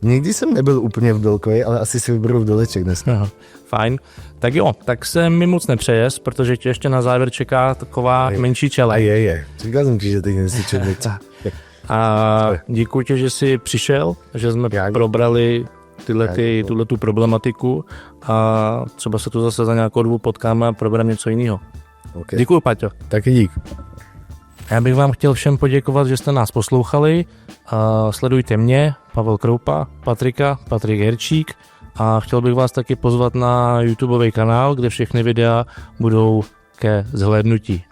nikdy jsem nebyl úplně vdolkový, ale asi si vyberu vdoleček dneska. Aha, fajn. Tak jo, tak se mi moc nepřejez, protože tě ještě na závěr čeká taková menší challenge. Je. Říkal jsem ti, že teď nejsi člověk. A děkuji tě, že jsi přišel, že jsme probrali tuhletu problematiku a třeba se tu zase za nějakou dobu potkáme a probereme něco jiného. Okay. Děkuji, Paťo. Taky dík. Já bych vám chtěl všem poděkovat, že jste nás poslouchali. Sledujte mě, Pavel Kroupa, Patrik Herčík a chtěl bych vás taky pozvat na YouTubeový kanál, kde všechny videa budou ke zhlédnutí.